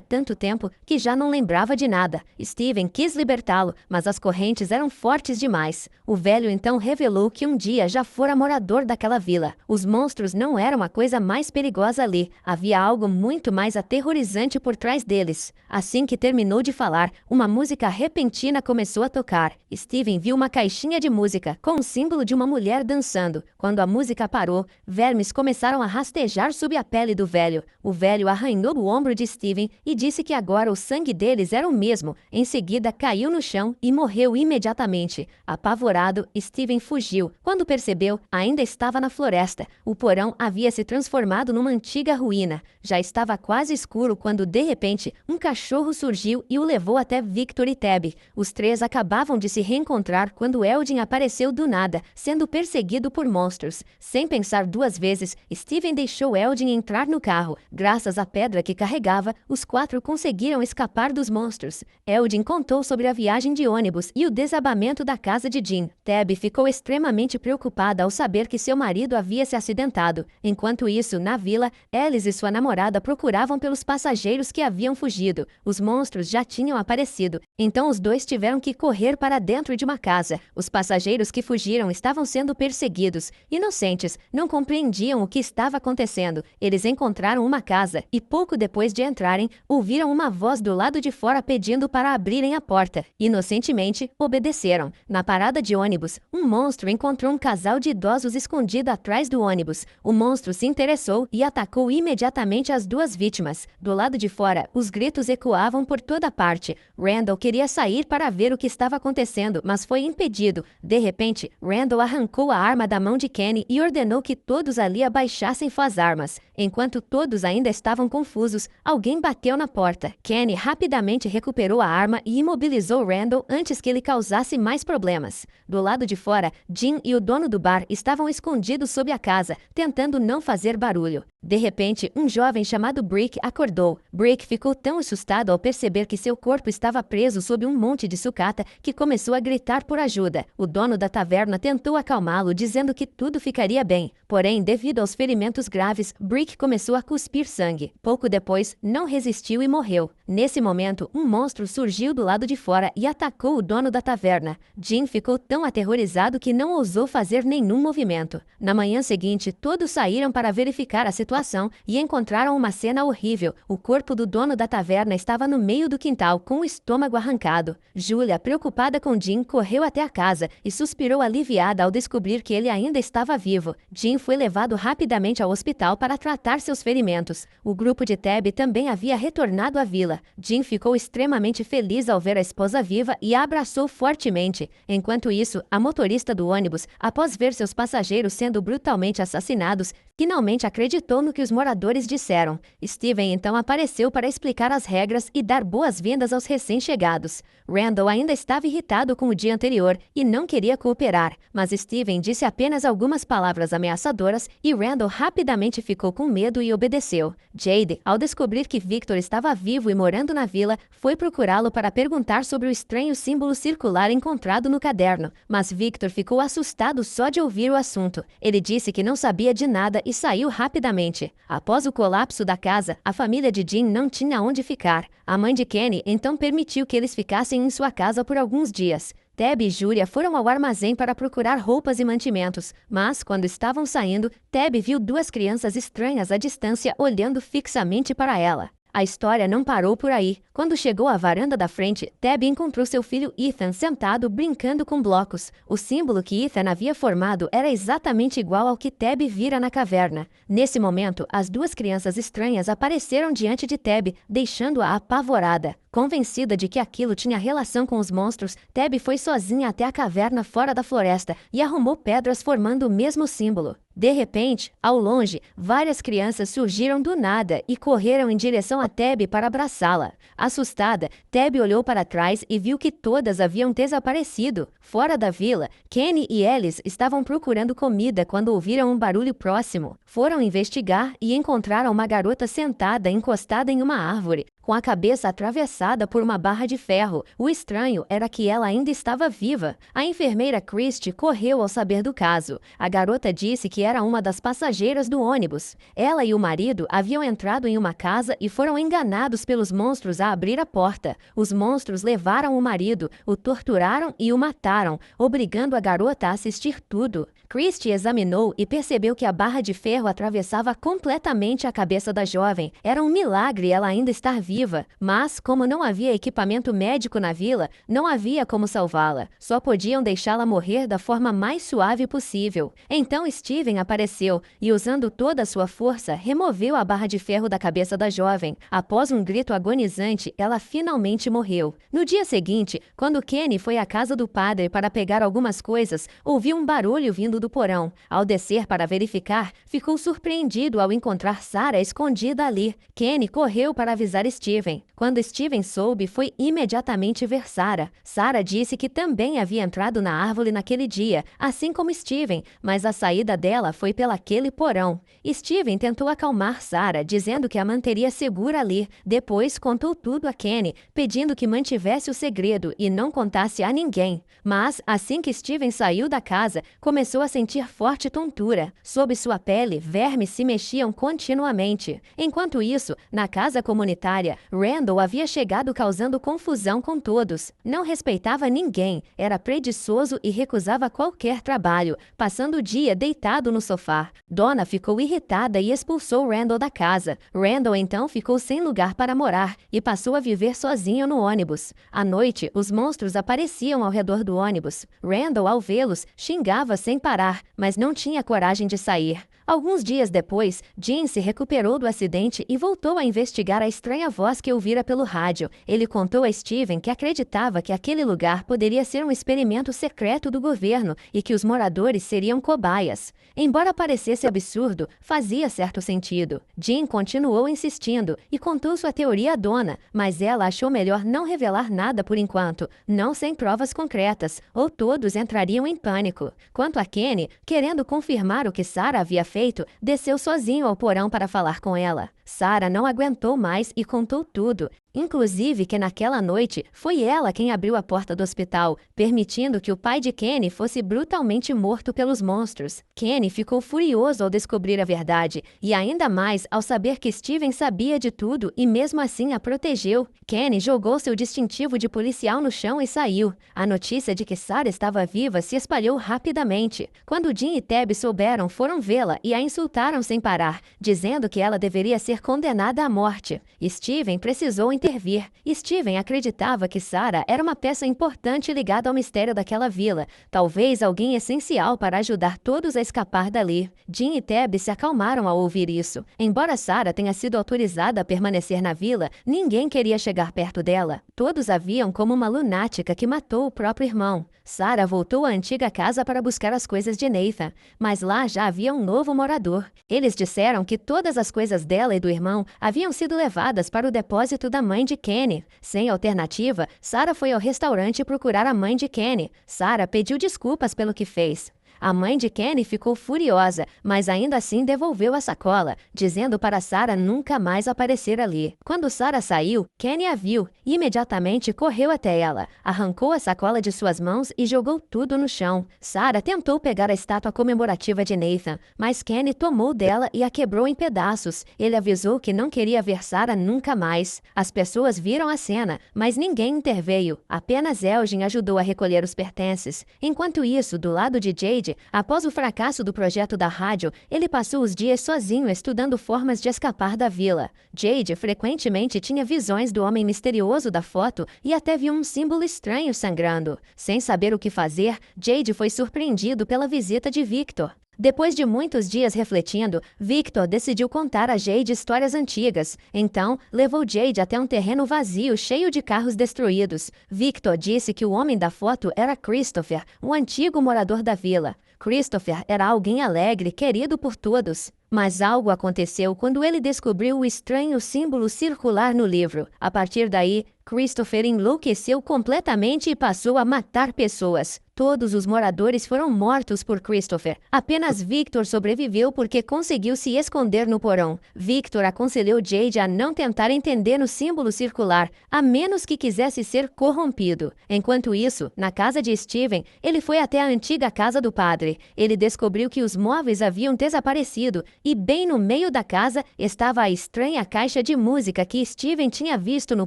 tanto tempo que já não lembrava de nada. Steven quis libertá-lo, mas as correntes eram fortes demais. O velho então revelou que um dia já fora morador daquela vila. Os monstros não eram a coisa mais perigosa ali. Havia algo muito mais aterrorizante por trás deles. Assim que terminou de falar, uma música repentina começou a tocar. Steven viu uma caixinha de música com o símbolo de uma mulher dançando. Quando a música parou, vermes começaram a rastejar sob a pele do velho. O velho arranhou o ombro de Steven e disse que agora o sangue deles era o mesmo. Em seguida, caiu no chão e morreu imediatamente. Apavorado, Steven fugiu. Quando percebeu, ainda estava na floresta. O porão havia se transformado numa antiga ruína. Já estava quase escuro quando, de repente, um cachorro surgiu e o levou até Victor e Tabby. Os três acabavam de se reencontrar quando Eldin apareceu do nada, sendo perseguido por monstros. Sem pensar duas vezes, Steven deixou Eldin entrar no carro. Graças à pedra que carregava, os quatro conseguiram escapar dos monstros. Eldin contou sobre a viagem de ônibus e o desabamento da casa de Jean. Tabby ficou extremamente preocupada ao saber que seu marido havia se acidentado. Enquanto isso, na vila, Alice e sua namorada procuravam pelos passageiros que haviam fugido. Os monstros já tinham aparecido, então os dois tiveram que correr para dentro de uma casa. Os passageiros que fugiram estavam sendo perseguidos. Inocentes, não compreendiam o que estava acontecendo. Eles encontraram uma casa e pouco depois de entrarem, ouviram uma voz do lado de fora pedindo para abrirem a porta. Inocentemente, obedeceram. Na parada de ônibus, um monstro encontrou um casal de idosos escondido atrás do ônibus. O monstro se interessou e atacou imediatamente as duas vítimas. Do lado de fora, os gritos ecoavam por toda parte. Randall queria sair para ver o que estava acontecendo, mas foi impedido. De repente, Randall arrancou a arma da mão de Kenny e ordenou que todos ali abaixassem suas armas. Enquanto todos ainda estavam confusos, alguém bateu na porta. Kenny rapidamente recuperou a arma e imobilizou Randall antes que ele causasse mais problemas. Do lado de fora, Jean e o dono do bar estavam escondidos sob a casa, tentando não fazer barulho. De repente, um jovem chamado Brick acordou. Brick ficou tão assustado ao perceber que seu corpo estava preso sob um monte de sucata que começou a gritar por ajuda. O dono da taverna tentou acalmá-lo, dizendo que tudo ficaria bem. Porém, devido aos ferimentos graves, Brick começou a cuspir sangue. Pouco depois, não resistiu e morreu. Nesse momento, um monstro surgiu do lado de fora e atacou o dono da taverna. Jean ficou tão aterrorizado que não ousou fazer nenhum movimento. Na manhã seguinte, todos saíram para verificar a situação e encontraram uma cena horrível. O corpo do dono da taverna estava no meio do quintal, com o estômago arrancado. Julia, preocupada com Jean, correu até a casa e suspirou aliviada ao descobrir que ele ainda estava vivo. Jean foi levado rapidamente ao hospital para tratar seus ferimentos. O grupo de Tabby também havia retornado à vila. Jean ficou extremamente feliz ao ver a esposa viva e a abraçou fortemente. Enquanto isso, a motorista do ônibus, após ver seus passageiros sendo brutalmente assassinados, finalmente acreditou no que os moradores disseram. Steven então apareceu para explicar as regras e dar boas-vindas aos recém-chegados. Randall ainda estava irritado com o dia anterior e não queria cooperar, mas Steven disse apenas algumas palavras ameaçadoras e Randall rapidamente ficou com medo e obedeceu. Jade, ao descobrir que Victor estava vivo e morando na vila, foi procurá-lo para perguntar sobre o estranho símbolo circular encontrado no caderno, mas Victor ficou assustado só de ouvir o assunto. Ele disse que não sabia de nada e saiu rapidamente. Após o colapso da casa, a família de Jean não tinha onde ficar. A mãe de Kenny então permitiu que eles ficassem em sua casa por alguns dias. Tabby e Julia foram ao armazém para procurar roupas e mantimentos, mas, quando estavam saindo, Tabby viu duas crianças estranhas à distância olhando fixamente para ela. A história não parou por aí. Quando chegou à varanda da frente, Tabby encontrou seu filho Ethan sentado brincando com blocos. O símbolo que Ethan havia formado era exatamente igual ao que Tabby vira na caverna. Nesse momento, as duas crianças estranhas apareceram diante de Tabby, deixando-a apavorada. Convencida de que aquilo tinha relação com os monstros, Tabby foi sozinha até a caverna fora da floresta e arrumou pedras formando o mesmo símbolo. De repente, ao longe, várias crianças surgiram do nada e correram em direção a Tabby para abraçá-la. Assustada, Tabby olhou para trás e viu que todas haviam desaparecido. Fora da vila, Kenny e Alice estavam procurando comida quando ouviram um barulho próximo. Foram investigar e encontraram uma garota sentada encostada em uma árvore, com a cabeça atravessada por uma barra de ferro. O estranho era que ela ainda estava viva. A enfermeira Christie correu ao saber do caso. A garota disse que era uma das passageiras do ônibus. Ela e o marido haviam entrado em uma casa e foram enganados pelos monstros a abrir a porta. Os monstros levaram o marido, o torturaram e o mataram, obrigando a garota a assistir tudo. Christie examinou e percebeu que a barra de ferro atravessava completamente a cabeça da jovem. Era um milagre ela ainda estar viva, mas, como não havia equipamento médico na vila, não havia como salvá-la. Só podiam deixá-la morrer da forma mais suave possível. Então Steven apareceu e, usando toda a sua força, removeu a barra de ferro da cabeça da jovem. Após um grito agonizante, ela finalmente morreu. No dia seguinte, quando Kenny foi à casa do padre para pegar algumas coisas, ouviu um barulho vindo do porão. Ao descer para verificar, ficou surpreendido ao encontrar Sarah escondida ali. Kenny correu para avisar Steven. Quando Steven soube, foi imediatamente ver Sarah. Sarah disse que também havia entrado na árvore naquele dia, assim como Steven, mas a saída dela foi pelaquele porão. Steven tentou acalmar Sarah, dizendo que a manteria segura ali. Depois contou tudo a Kenny, pedindo que mantivesse o segredo e não contasse a ninguém. Mas, assim que Steven saiu da casa, começou a sentir forte tontura. Sob sua pele, vermes se mexiam continuamente. Enquanto isso, na casa comunitária, Randall havia chegado causando confusão com todos. Não respeitava ninguém, era preguiçoso e recusava qualquer trabalho, passando o dia deitado no sofá. Donna ficou irritada e expulsou Randall da casa. Randall então ficou sem lugar para morar e passou a viver sozinho no ônibus. À noite, os monstros apareciam ao redor do ônibus. Randall, ao vê-los, xingava sem parar, mas não tinha coragem de sair. Alguns dias depois, Jim se recuperou do acidente e voltou a investigar a estranha voz que ouvira pelo rádio. Ele contou a Steven que acreditava que aquele lugar poderia ser um experimento secreto do governo e que os moradores seriam cobaias. Embora parecesse absurdo, fazia certo sentido. Jim continuou insistindo e contou sua teoria à Donna, mas ela achou melhor não revelar nada por enquanto, não sem provas concretas, ou todos entrariam em pânico. Quanto a Kenny, querendo confirmar o que Sarah havia feito, desceu sozinho ao porão para falar com ela. Sarah não aguentou mais e contou tudo, inclusive que naquela noite foi ela quem abriu a porta do hospital, permitindo que o pai de Kenny fosse brutalmente morto pelos monstros. Kenny ficou furioso ao descobrir a verdade, e ainda mais ao saber que Steven sabia de tudo e mesmo assim a protegeu. Kenny jogou seu distintivo de policial no chão e saiu. A notícia de que Sarah estava viva se espalhou rapidamente. Quando Jim e Tabby souberam, foram vê-la e a insultaram sem parar, dizendo que ela deveria ser condenada à morte. Steven precisou intervir. Steven acreditava que Sarah era uma peça importante ligada ao mistério daquela vila, talvez alguém essencial para ajudar todos a escapar dali. Jim e Tabby se acalmaram ao ouvir isso. Embora Sarah tenha sido autorizada a permanecer na vila, ninguém queria chegar perto dela. Todos a viam como uma lunática que matou o próprio irmão. Sarah voltou à antiga casa para buscar as coisas de Nathan, mas lá já havia um novo morador. Eles disseram que todas as coisas dela e do irmão haviam sido levadas para o depósito da mãe de Kenny. Sem alternativa, Sarah foi ao restaurante procurar a mãe de Kenny. Sarah pediu desculpas pelo que fez. A mãe de Kenny ficou furiosa, mas ainda assim devolveu a sacola, dizendo para Sarah nunca mais aparecer ali. Quando Sarah saiu, Kenny a viu e imediatamente correu até ela, arrancou a sacola de suas mãos e jogou tudo no chão. Sarah tentou pegar a estátua comemorativa de Nathan, mas Kenny tomou dela e a quebrou em pedaços. Ele avisou que não queria ver Sarah nunca mais. As pessoas viram a cena, mas ninguém interveio. Apenas Elgin ajudou a recolher os pertences. Enquanto isso, do lado de Jade, Jade. Após o fracasso do projeto da rádio, ele passou os dias sozinho estudando formas de escapar da vila. Jade frequentemente tinha visões do homem misterioso da foto e até viu um símbolo estranho sangrando. Sem saber o que fazer, Jade foi surpreendido pela visita de Victor. Depois de muitos dias refletindo, Victor decidiu contar a Jade histórias antigas. Então, levou Jade até um terreno vazio cheio de carros destruídos. Victor disse que o homem da foto era Christopher, um antigo morador da vila. Christopher era alguém alegre, querido por todos. Mas algo aconteceu quando ele descobriu o estranho símbolo circular no livro. A partir daí, Christopher enlouqueceu completamente e passou a matar pessoas. Todos os moradores foram mortos por Christopher. Apenas Victor sobreviveu porque conseguiu se esconder no porão. Victor aconselhou Jade a não tentar entender o símbolo circular, a menos que quisesse ser corrompido. Enquanto isso, na casa de Steven, ele foi até a antiga casa do padre. Ele descobriu que os móveis haviam desaparecido e bem no meio da casa estava a estranha caixa de música que Steven tinha visto no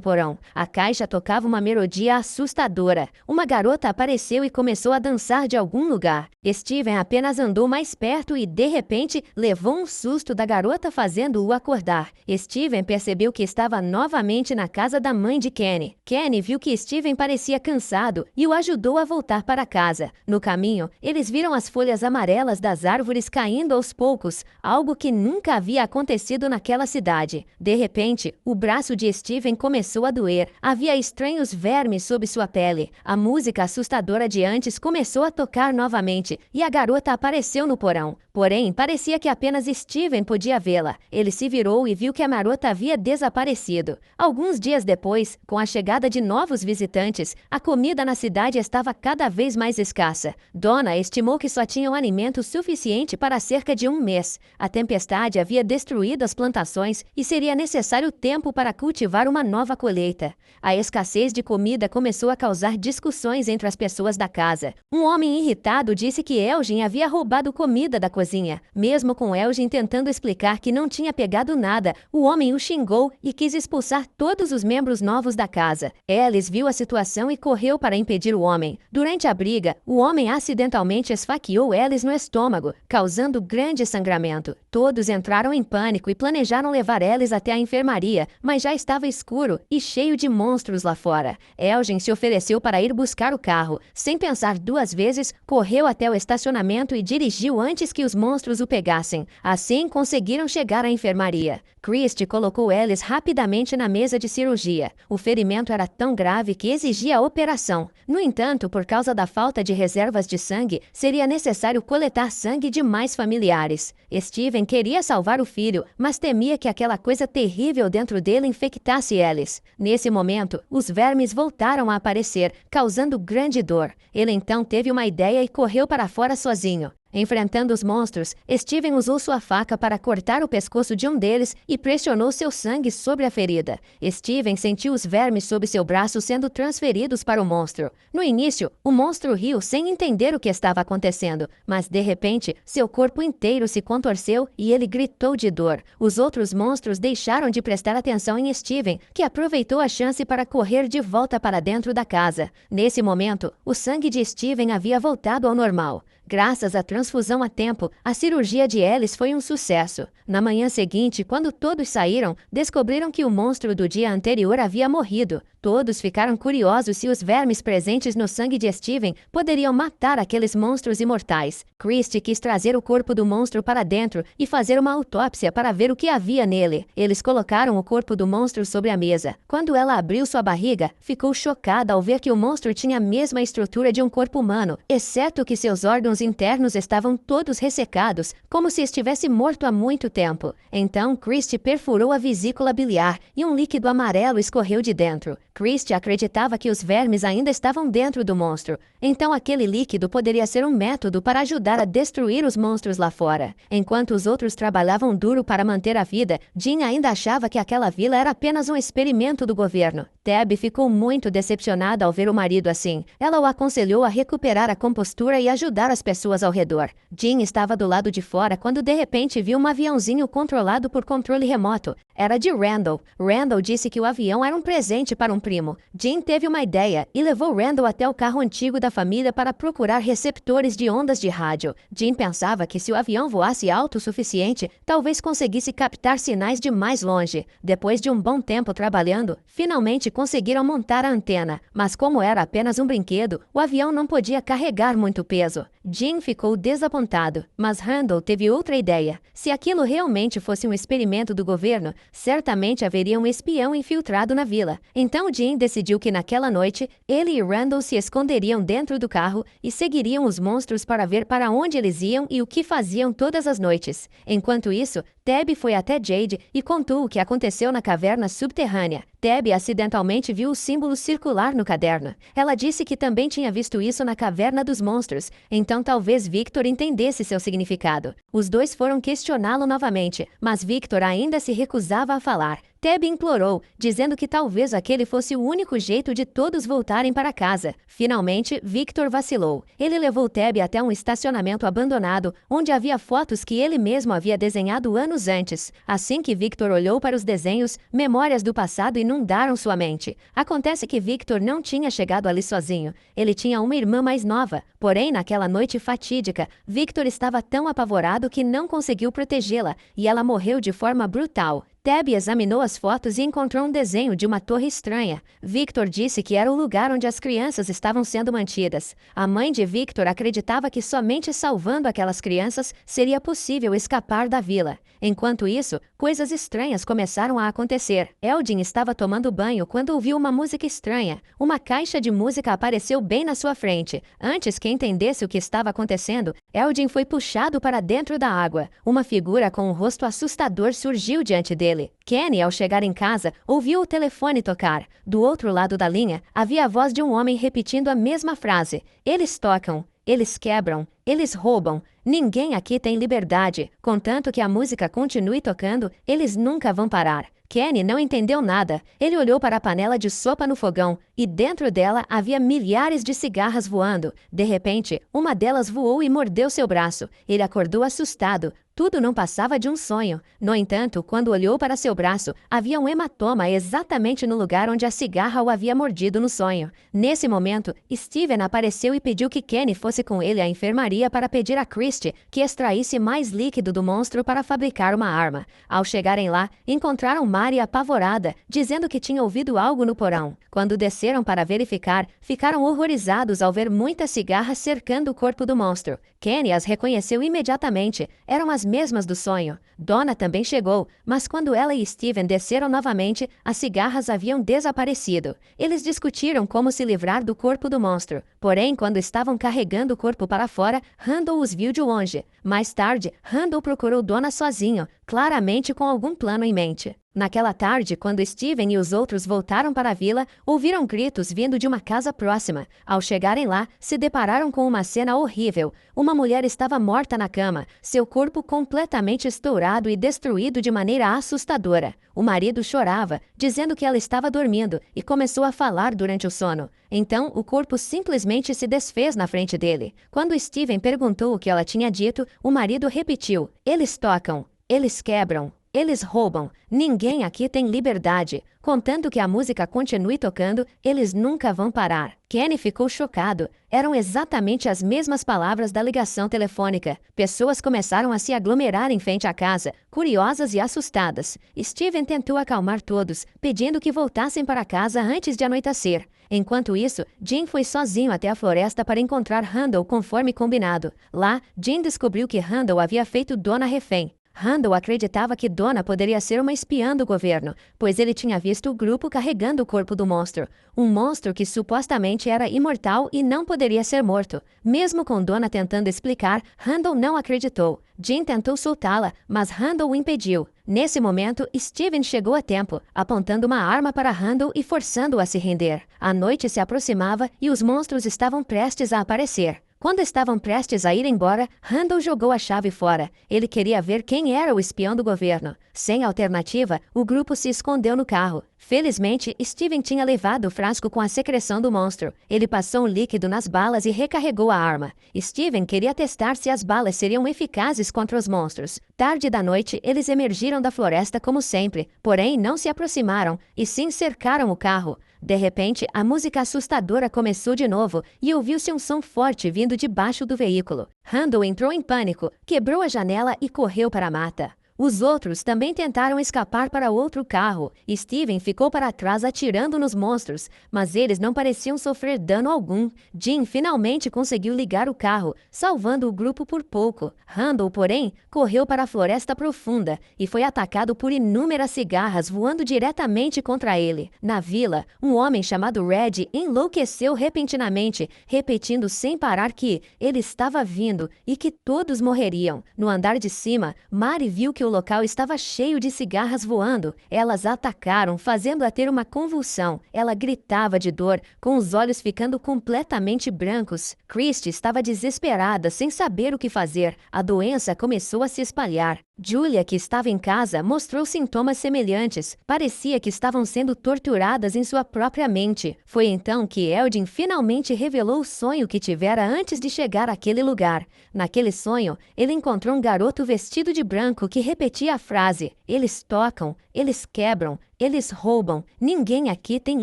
porão. A caixa tocava uma melodia assustadora. Uma garota apareceu e começou a dançar de algum lugar. Steven apenas andou mais perto e, de repente, levou um susto da garota fazendo-o acordar. Steven percebeu que estava novamente na casa da mãe de Kenny. Kenny viu que Steven parecia cansado e o ajudou a voltar para casa. No caminho, eles viram as folhas amarelas das árvores caindo aos poucos, algo que nunca havia acontecido naquela cidade. De repente, o braço de Steven começou a doer. Havia estranhos vermes sob sua pele. A música assustadora de antes começou a tocar novamente e a garota apareceu no porão. Porém, parecia que apenas Steven podia vê-la. Ele se virou e viu que a garota havia desaparecido. Alguns dias depois, com a chegada de novos visitantes, a comida na cidade estava cada vez mais escassa. Donna estimou que só tinham alimento suficiente para cerca de um mês. A tempestade havia destruído as plantações e seria necessário tempo para cultivar uma nova colheita. A escassez de comida começou a causar discussões entre as pessoas da casa. Um homem irritado disse que Elgin havia roubado comida da cozinha. Mesmo com Elgin tentando explicar que não tinha pegado nada, o homem o xingou e quis expulsar todos os membros novos da casa. Alice viu a situação e correu para impedir o homem. Durante a briga, o homem acidentalmente esfaqueou Alice no estômago, causando grande sangramento. Todos entraram em pânico e planejaram levar Alice até a enfermaria, mas já estava escuro e cheio de monstros lá fora. Elgin se ofereceu para ir buscar o carro. Sem pensar duas vezes, correu até o estacionamento e dirigiu antes que os monstros o pegassem. Assim, conseguiram chegar à enfermaria. Christie colocou Alice rapidamente na mesa de cirurgia. O ferimento era tão grave que exigia operação. No entanto, por causa da falta de reservas de sangue, seria necessário coletar sangue de mais familiares. Steven queria salvar o filho, mas temia que aquela coisa terrível dentro dele infectasse Alice. Nesse momento, os vermes voltaram a aparecer, causando grande dor. Ele então teve uma ideia e correu para fora sozinho. Enfrentando os monstros, Steven usou sua faca para cortar o pescoço de um deles e pressionou seu sangue sobre a ferida. Steven sentiu os vermes sob seu braço sendo transferidos para o monstro. No início, o monstro riu sem entender o que estava acontecendo, mas de repente, seu corpo inteiro se contorceu e ele gritou de dor. Os outros monstros deixaram de prestar atenção em Steven, que aproveitou a chance para correr de volta para dentro da casa. Nesse momento, o sangue de Steven havia voltado ao normal. Graças à transfusão a tempo, a cirurgia de Alice foi um sucesso. Na manhã seguinte, quando todos saíram, descobriram que o monstro do dia anterior havia morrido. Todos ficaram curiosos se os vermes presentes no sangue de Steven poderiam matar aqueles monstros imortais. Christie quis trazer o corpo do monstro para dentro e fazer uma autópsia para ver o que havia nele. Eles colocaram o corpo do monstro sobre a mesa. Quando ela abriu sua barriga, ficou chocada ao ver que o monstro tinha a mesma estrutura de um corpo humano, exceto que seus órgãos internos estavam todos ressecados, como se estivesse morto há muito tempo. Então, Christie perfurou a vesícula biliar e um líquido amarelo escorreu de dentro. Christie acreditava que os vermes ainda estavam dentro do monstro, então aquele líquido poderia ser um método para ajudar a destruir os monstros lá fora. Enquanto os outros trabalhavam duro para manter a vida, Jean ainda achava que aquela vila era apenas um experimento do governo. Tab ficou muito decepcionada ao ver o marido assim. Ela o aconselhou a recuperar a compostura e ajudar as pessoas ao redor. Jean estava do lado de fora quando de repente viu um aviãozinho controlado por controle remoto. Era de Randall. Randall disse que o avião era um presente para um primo. Jean teve uma ideia e levou Randall até o carro antigo da família para procurar receptores de ondas de rádio. Jean pensava que se o avião voasse alto o suficiente, talvez conseguisse captar sinais de mais longe. Depois de um bom tempo trabalhando, finalmente conseguiram montar a antena. Mas como era apenas um brinquedo, o avião não podia carregar muito peso. Jean ficou desapontado, mas Randall teve outra ideia. Se aquilo realmente fosse um experimento do governo, certamente haveria um espião infiltrado na vila. Então Jean decidiu que naquela noite, ele e Randall se esconderiam dentro do carro e seguiriam os monstros para ver para onde eles iam e o que faziam todas as noites. Enquanto isso, Tabby foi até Jade e contou o que aconteceu na caverna subterrânea. Tabby acidentalmente viu o símbolo circular no caderno. Ela disse que também tinha visto isso na caverna dos monstros, então talvez Victor entendesse seu significado. Os dois foram questioná-lo novamente, mas Victor ainda se recusava a falar. Tabby implorou, dizendo que talvez aquele fosse o único jeito de todos voltarem para casa. Finalmente, Victor vacilou. Ele levou Tabby até um estacionamento abandonado, onde havia fotos que ele mesmo havia desenhado anos antes. Assim que Victor olhou para os desenhos, memórias do passado inundaram sua mente. Acontece que Victor não tinha chegado ali sozinho. Ele tinha uma irmã mais nova. Porém, naquela noite fatídica, Victor estava tão apavorado que não conseguiu protegê-la, e ela morreu de forma brutal. Tabby examinou as fotos e encontrou um desenho de uma torre estranha. Victor disse que era o lugar onde as crianças estavam sendo mantidas. A mãe de Victor acreditava que somente salvando aquelas crianças seria possível escapar da vila. Enquanto isso, coisas estranhas começaram a acontecer. Eldin estava tomando banho quando ouviu uma música estranha. Uma caixa de música apareceu bem na sua frente. Antes que entendesse o que estava acontecendo, Eldin foi puxado para dentro da água. Uma figura com um rosto assustador surgiu diante dele. Kenny, ao chegar em casa, ouviu o telefone tocar. Do outro lado da linha, havia a voz de um homem repetindo a mesma frase. Eles tocam, eles quebram, eles roubam. Ninguém aqui tem liberdade. Contanto que a música continue tocando, eles nunca vão parar. Kenny não entendeu nada. Ele olhou para a panela de sopa no fogão e dentro dela havia milhares de cigarras voando. De repente, uma delas voou e mordeu seu braço. Ele acordou assustado. Tudo não passava de um sonho. No entanto, quando olhou para seu braço, havia um hematoma exatamente no lugar onde a cigarra o havia mordido no sonho. Nesse momento, Steven apareceu e pediu que Kenny fosse com ele à enfermaria para pedir a Christie que extraísse mais líquido do monstro para fabricar uma arma. Ao chegarem lá, encontraram Mary apavorada, dizendo que tinha ouvido algo no porão. Quando desceram para verificar, ficaram horrorizados ao ver muitas cigarras cercando o corpo do monstro. Kenny as reconheceu imediatamente. Eram as mesmas do sonho. Donna também chegou, mas quando ela e Steven desceram novamente, as cigarras haviam desaparecido. Eles discutiram como se livrar do corpo do monstro. Porém, quando estavam carregando o corpo para fora, Randall os viu de longe. Mais tarde, Randall procurou Donna sozinho, claramente com algum plano em mente. Naquela tarde, quando Steven e os outros voltaram para a vila, ouviram gritos vindo de uma casa próxima. Ao chegarem lá, se depararam com uma cena horrível. Uma mulher estava morta na cama, seu corpo completamente estourado e destruído de maneira assustadora. O marido chorava, dizendo que ela estava dormindo, e começou a falar durante o sono. Então, o corpo simplesmente se desfez na frente dele. Quando Steven perguntou o que ela tinha dito, o marido repetiu: "Eles tocam, eles quebram. Eles roubam. Ninguém aqui tem liberdade. Contanto que a música continue tocando, eles nunca vão parar." Kenny ficou chocado. Eram exatamente as mesmas palavras da ligação telefônica. Pessoas começaram a se aglomerar em frente à casa, curiosas e assustadas. Steven tentou acalmar todos, pedindo que voltassem para casa antes de anoitecer. Enquanto isso, Jean foi sozinho até a floresta para encontrar Randall conforme combinado. Lá, Jean descobriu que Randall havia feito Donna refém. Randall acreditava que Donna poderia ser uma espiã do governo, pois ele tinha visto o grupo carregando o corpo do monstro. Um monstro que supostamente era imortal e não poderia ser morto. Mesmo com Donna tentando explicar, Randall não acreditou. Jean tentou soltá-la, mas Randall o impediu. Nesse momento, Steven chegou a tempo, apontando uma arma para Randall e forçando-o a se render. A noite se aproximava e os monstros estavam prestes a aparecer. Quando estavam prestes a ir embora, Randall jogou a chave fora. Ele queria ver quem era o espião do governo. Sem alternativa, o grupo se escondeu no carro. Felizmente, Steven tinha levado o frasco com a secreção do monstro. Ele passou um líquido nas balas e recarregou a arma. Steven queria testar se as balas seriam eficazes contra os monstros. Tarde da noite, eles emergiram da floresta como sempre, porém não se aproximaram, e sim cercaram o carro. De repente, a música assustadora começou de novo e ouviu-se um som forte vindo de baixo do veículo. Randall entrou em pânico, quebrou a janela e correu para a mata. Os outros também tentaram escapar para outro carro. Steven ficou para trás atirando nos monstros, mas eles não pareciam sofrer dano algum. Jim finalmente conseguiu ligar o carro, salvando o grupo por pouco. Randall, porém, correu para a floresta profunda e foi atacado por inúmeras cigarras voando diretamente contra ele. Na vila, um homem chamado Red enlouqueceu repentinamente, repetindo sem parar que ele estava vindo e que todos morreriam. No andar de cima, Mary viu que o local estava cheio de cigarras voando. Elas a atacaram, fazendo-a ter uma convulsão. Ela gritava de dor, com os olhos ficando completamente brancos. Christy estava desesperada, sem saber o que fazer. A doença começou a se espalhar. Julia, que estava em casa, mostrou sintomas semelhantes. Parecia que estavam sendo torturadas em sua própria mente. Foi então que Eldin finalmente revelou o sonho que tivera antes de chegar àquele lugar. Naquele sonho, ele encontrou um garoto vestido de branco que repetia a frase: "Eles tocam, eles quebram, eles roubam, ninguém aqui tem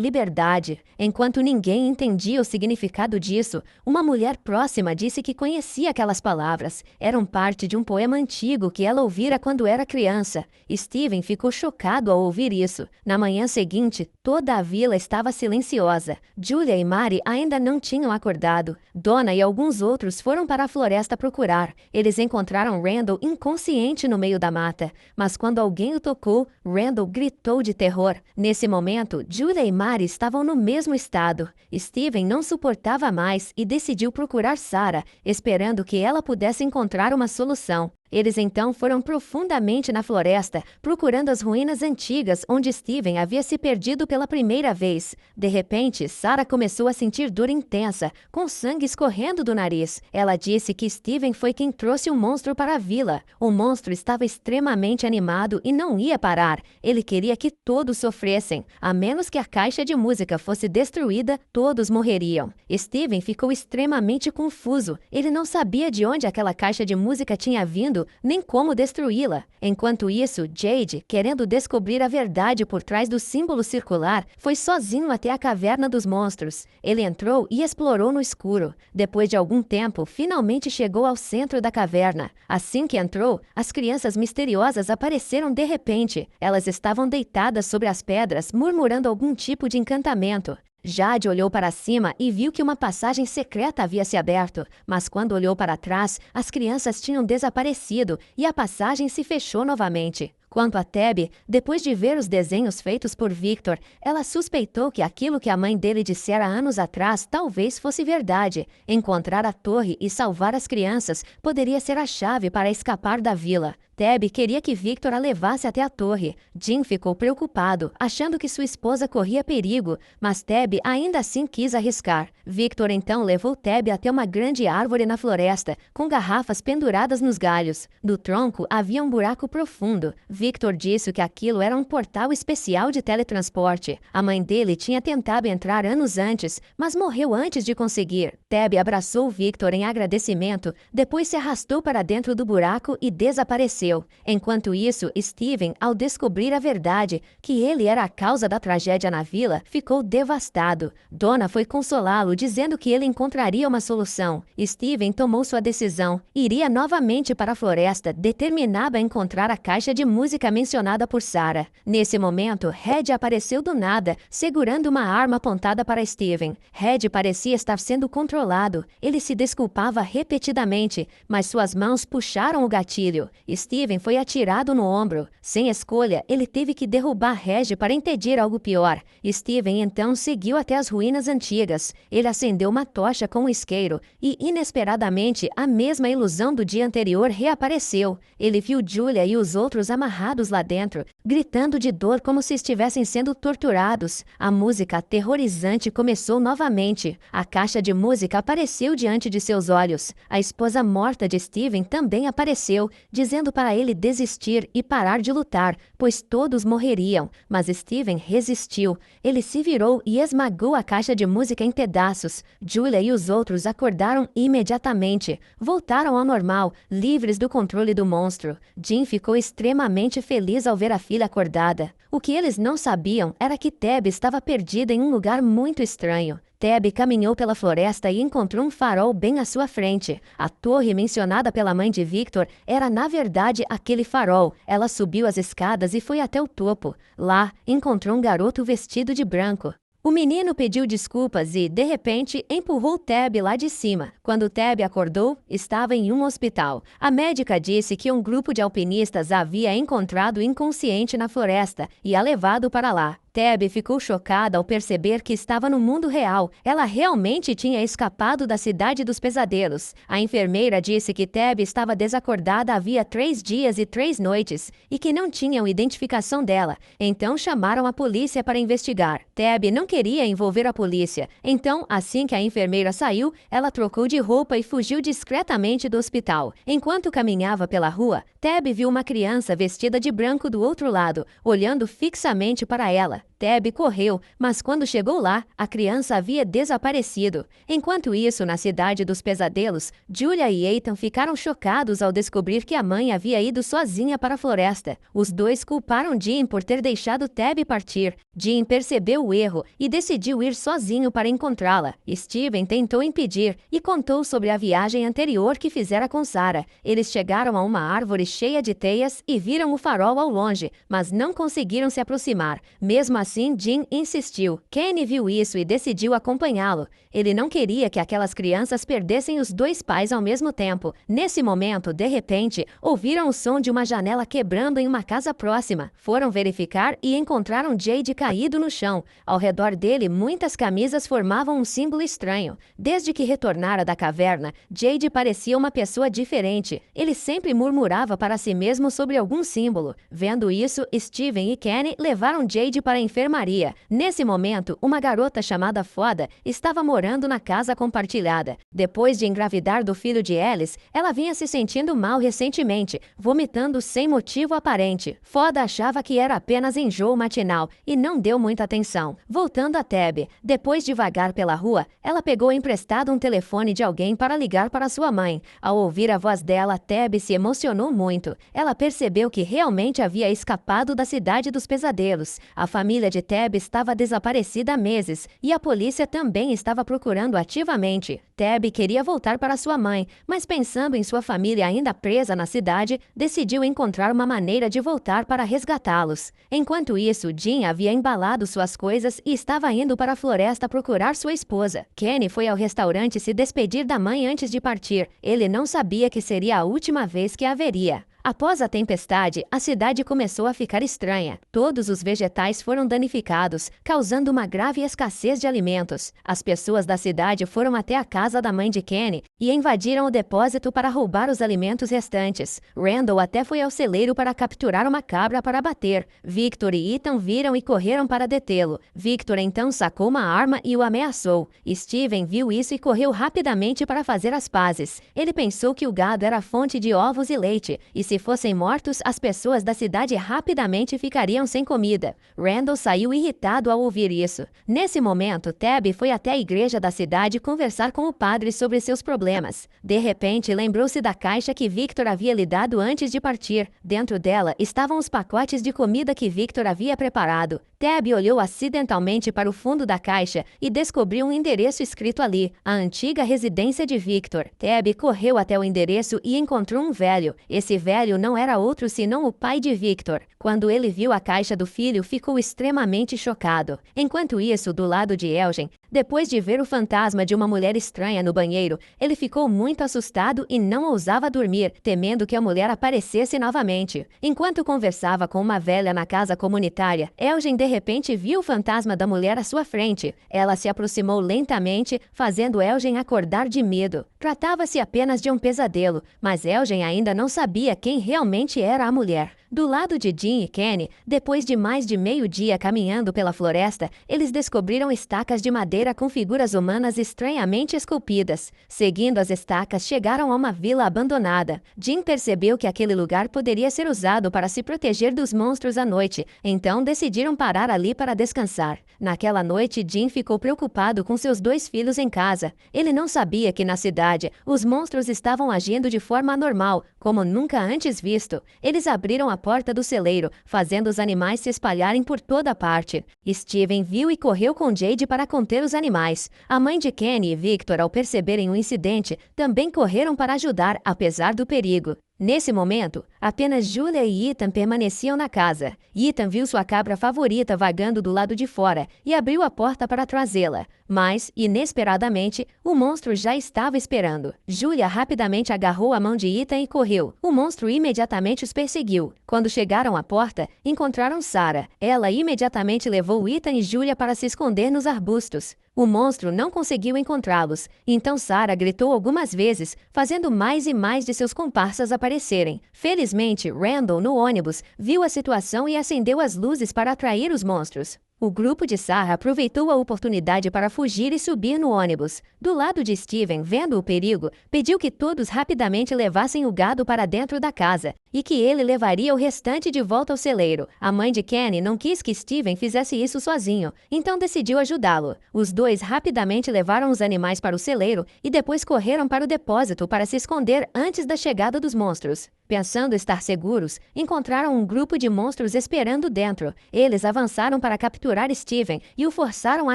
liberdade." Enquanto ninguém entendia o significado disso, uma mulher próxima disse que conhecia aquelas palavras. Eram parte de um poema antigo que ela ouvira quando era criança. Steven ficou chocado ao ouvir isso. Na manhã seguinte, toda a vila estava silenciosa. Julia e Mary ainda não tinham acordado. Donna e alguns outros foram para a floresta procurar. Eles encontraram Randall inconsciente no meio da mata. Mas quando alguém o tocou, Randall gritou de terror. Nesse momento, Julia e Mary estavam no mesmo estado. Steven não suportava mais e decidiu procurar Sarah, esperando que ela pudesse encontrar uma solução. Eles então foram profundamente na floresta, procurando as ruínas antigas onde Steven havia se perdido pela primeira vez. De repente, Sarah começou a sentir dor intensa, com sangue escorrendo do nariz. Ela disse que Steven foi quem trouxe o monstro para a vila. O monstro estava extremamente animado e não ia parar. Ele queria que todos sofressem. A menos que a caixa de música fosse destruída, todos morreriam. Steven ficou extremamente confuso. Ele não sabia de onde aquela caixa de música tinha vindo, nem como destruí-la. Enquanto isso, Jade, querendo descobrir a verdade por trás do símbolo circular, foi sozinho até a caverna dos monstros. Ele entrou e explorou no escuro. Depois de algum tempo, finalmente chegou ao centro da caverna. Assim que entrou, as crianças misteriosas apareceram de repente. Elas estavam deitadas sobre as pedras, murmurando algum tipo de encantamento. Jade olhou para cima e viu que uma passagem secreta havia se aberto, mas quando olhou para trás, as crianças tinham desaparecido e a passagem se fechou novamente. Quanto a Tabby, depois de ver os desenhos feitos por Victor, ela suspeitou que aquilo que a mãe dele dissera anos atrás talvez fosse verdade. Encontrar a torre e salvar as crianças poderia ser a chave para escapar da vila. Tabby queria que Victor a levasse até a torre. Jim ficou preocupado, achando que sua esposa corria perigo, mas Tabby ainda assim quis arriscar. Victor então levou Tabby até uma grande árvore na floresta, com garrafas penduradas nos galhos. Do tronco havia um buraco profundo. Victor disse que aquilo era um portal especial de teletransporte. A mãe dele tinha tentado entrar anos antes, mas morreu antes de conseguir. Tabby abraçou Victor em agradecimento, depois se arrastou para dentro do buraco e desapareceu. Enquanto isso, Steven, ao descobrir a verdade, que ele era a causa da tragédia na vila, ficou devastado. Donna foi consolá-lo, dizendo que ele encontraria uma solução. Steven tomou sua decisão. Iria novamente para a floresta, determinado a encontrar a caixa de música mencionada por Sarah. Nesse momento, Red apareceu do nada, segurando uma arma apontada para Steven. Red parecia estar sendo controlado. Ele se desculpava repetidamente, mas suas mãos puxaram o gatilho. Steven foi atirado no ombro. Sem escolha, ele teve que derrubar Reg para impedir algo pior. Steven então seguiu até as ruínas antigas. Ele acendeu uma tocha com um isqueiro e, inesperadamente, a mesma ilusão do dia anterior reapareceu. Ele viu Julia e os outros amarrados lá dentro, gritando de dor como se estivessem sendo torturados. A música aterrorizante começou novamente. A caixa de música apareceu diante de seus olhos. A esposa morta de Steven também apareceu, dizendo para para ele desistir e parar de lutar, pois todos morreriam, mas Steven resistiu. Ele se virou e esmagou a caixa de música em pedaços. Julia e os outros acordaram imediatamente. Voltaram ao normal, livres do controle do monstro. Jim ficou extremamente feliz ao ver a filha acordada. O que eles não sabiam era que Tab estava perdida em um lugar muito estranho. Tab caminhou pela floresta e encontrou um farol bem à sua frente. A torre mencionada pela mãe de Victor era, na verdade, aquele farol. Ela subiu as escadas e foi até o topo. Lá, encontrou um garoto vestido de branco. O menino pediu desculpas e, de repente, empurrou Tab lá de cima. Quando Tab acordou, estava em um hospital. A médica disse que um grupo de alpinistas a havia encontrado inconsciente na floresta e a levado para lá. Tab ficou chocada ao perceber que estava no mundo real. Ela realmente tinha escapado da cidade dos pesadelos. A enfermeira disse que Tab estava desacordada havia 3 dias e 3 noites e que não tinham identificação dela. Então chamaram a polícia para investigar. Tab não queria envolver a polícia. Então, assim que a enfermeira saiu, ela trocou de roupa e fugiu discretamente do hospital. Enquanto caminhava pela rua, Tab viu uma criança vestida de branco do outro lado, olhando fixamente para ela. Tab correu, mas quando chegou lá, a criança havia desaparecido. Enquanto isso, na cidade dos pesadelos, Julia e Ethan ficaram chocados ao descobrir que a mãe havia ido sozinha para a floresta. Os dois culparam Jim por ter deixado Tab partir. Jim percebeu o erro e decidiu ir sozinho para encontrá-la. Steven tentou impedir e contou sobre a viagem anterior que fizera com Sarah. Eles chegaram a uma árvore cheia de teias e viram o farol ao longe, mas não conseguiram se aproximar. Mesmo assim, Jim insistiu. Kenny viu isso e decidiu acompanhá-lo. Ele não queria que aquelas crianças perdessem os 2 pais ao mesmo tempo. Nesse momento, de repente, ouviram o som de uma janela quebrando em uma casa próxima. Foram verificar e encontraram Jade caído no chão. Ao redor dele, muitas camisas formavam um símbolo estranho. Desde que retornara da caverna, Jade parecia uma pessoa diferente. Ele sempre murmurava para si mesmo sobre algum símbolo. Vendo isso, Steven e Kenny levaram Jade para a enfermaria. Nesse momento, uma garota chamada Foda estava morando na casa compartilhada. Depois de engravidar do filho de Alice, ela vinha se sentindo mal recentemente, vomitando sem motivo aparente. Foda achava que era apenas enjoo matinal e não deu muita atenção. Voltando a Tab, depois de vagar pela rua, ela pegou emprestado um telefone de alguém para ligar para sua mãe. Ao ouvir a voz dela, Tab se emocionou muito. Ela percebeu que realmente havia escapado da cidade dos pesadelos. A família de Tab estava desaparecida há meses e a polícia também estava procurando ativamente. Tab queria voltar para sua mãe, mas pensando em sua família ainda presa na cidade, decidiu encontrar uma maneira de voltar para resgatá-los. Enquanto isso, Jim havia embalado suas coisas e estava indo para a floresta procurar sua esposa. Kenny foi ao restaurante se despedir da mãe antes de partir. Ele não sabia que seria a última vez que a veria. Após a tempestade, a cidade começou a ficar estranha. Todos os vegetais foram danificados, causando uma grave escassez de alimentos. As pessoas da cidade foram até a casa da mãe de Kenny e invadiram o depósito para roubar os alimentos restantes. Randall até foi ao celeiro para capturar uma cabra para bater. Victor e Ethan viram e correram para detê-lo. Victor então sacou uma arma e o ameaçou. Steven viu isso e correu rapidamente para fazer as pazes. Ele pensou que o gado era fonte de ovos e leite, e se fossem mortos, as pessoas da cidade rapidamente ficariam sem comida. Randall saiu irritado ao ouvir isso. Nesse momento, Tab foi até a igreja da cidade conversar com o padre sobre seus problemas. De repente, lembrou-se da caixa que Victor havia lhe dado antes de partir. Dentro dela estavam os pacotes de comida que Victor havia preparado. Tab olhou acidentalmente para o fundo da caixa e descobriu um endereço escrito ali, a antiga residência de Victor. Tab correu até o endereço e encontrou um velho. Esse velho não era outro senão o pai de Victor. Quando ele viu a caixa do filho, ficou extremamente chocado. Enquanto isso, do lado de Elgin, depois de ver o fantasma de uma mulher estranha no banheiro, ele ficou muito assustado e não ousava dormir, temendo que a mulher aparecesse novamente. Enquanto conversava com uma velha na casa comunitária, Elgin de repente viu o fantasma da mulher à sua frente. Ela se aproximou lentamente, fazendo Elgin acordar de medo. Tratava-se apenas de um pesadelo, mas Elgin ainda não sabia quem realmente era a mulher. Do lado de Jim e Kenny, depois de mais de meio-dia caminhando pela floresta, eles descobriram estacas de madeira com figuras humanas estranhamente esculpidas. Seguindo as estacas, chegaram a uma vila abandonada. Jim percebeu que aquele lugar poderia ser usado para se proteger dos monstros à noite, então decidiram parar ali para descansar. Naquela noite, Jim ficou preocupado com seus 2 filhos em casa. Ele não sabia que na cidade, os monstros estavam agindo de forma anormal, como nunca antes visto. Eles abriram a porta do celeiro, fazendo os animais se espalharem por toda parte. Steven viu e correu com Jade para conter os animais. A mãe de Kenny e Victor, ao perceberem o incidente, também correram para ajudar, apesar do perigo. Nesse momento, apenas Julia e Ethan permaneciam na casa. Ethan viu sua cabra favorita vagando do lado de fora e abriu a porta para trazê-la. Mas, inesperadamente, o monstro já estava esperando. Julia rapidamente agarrou a mão de Ethan e correu. O monstro imediatamente os perseguiu. Quando chegaram à porta, encontraram Sarah. Ela imediatamente levou Ethan e Julia para se esconder nos arbustos. O monstro não conseguiu encontrá-los, então Sarah gritou algumas vezes, fazendo mais e mais de seus comparsas aparecerem. Felizmente, Randall, no ônibus, viu a situação e acendeu as luzes para atrair os monstros. O grupo de Sarah aproveitou a oportunidade para fugir e subir no ônibus. Do lado de Steven, vendo o perigo, pediu que todos rapidamente levassem o gado para dentro da casa e que ele levaria o restante de volta ao celeiro. A mãe de Kenny não quis que Steven fizesse isso sozinho, então decidiu ajudá-lo. Os dois rapidamente levaram os animais para o celeiro e depois correram para o depósito para se esconder antes da chegada dos monstros. Pensando estar seguros, encontraram um grupo de monstros esperando dentro. Eles avançaram para capturar Steven e o forçaram a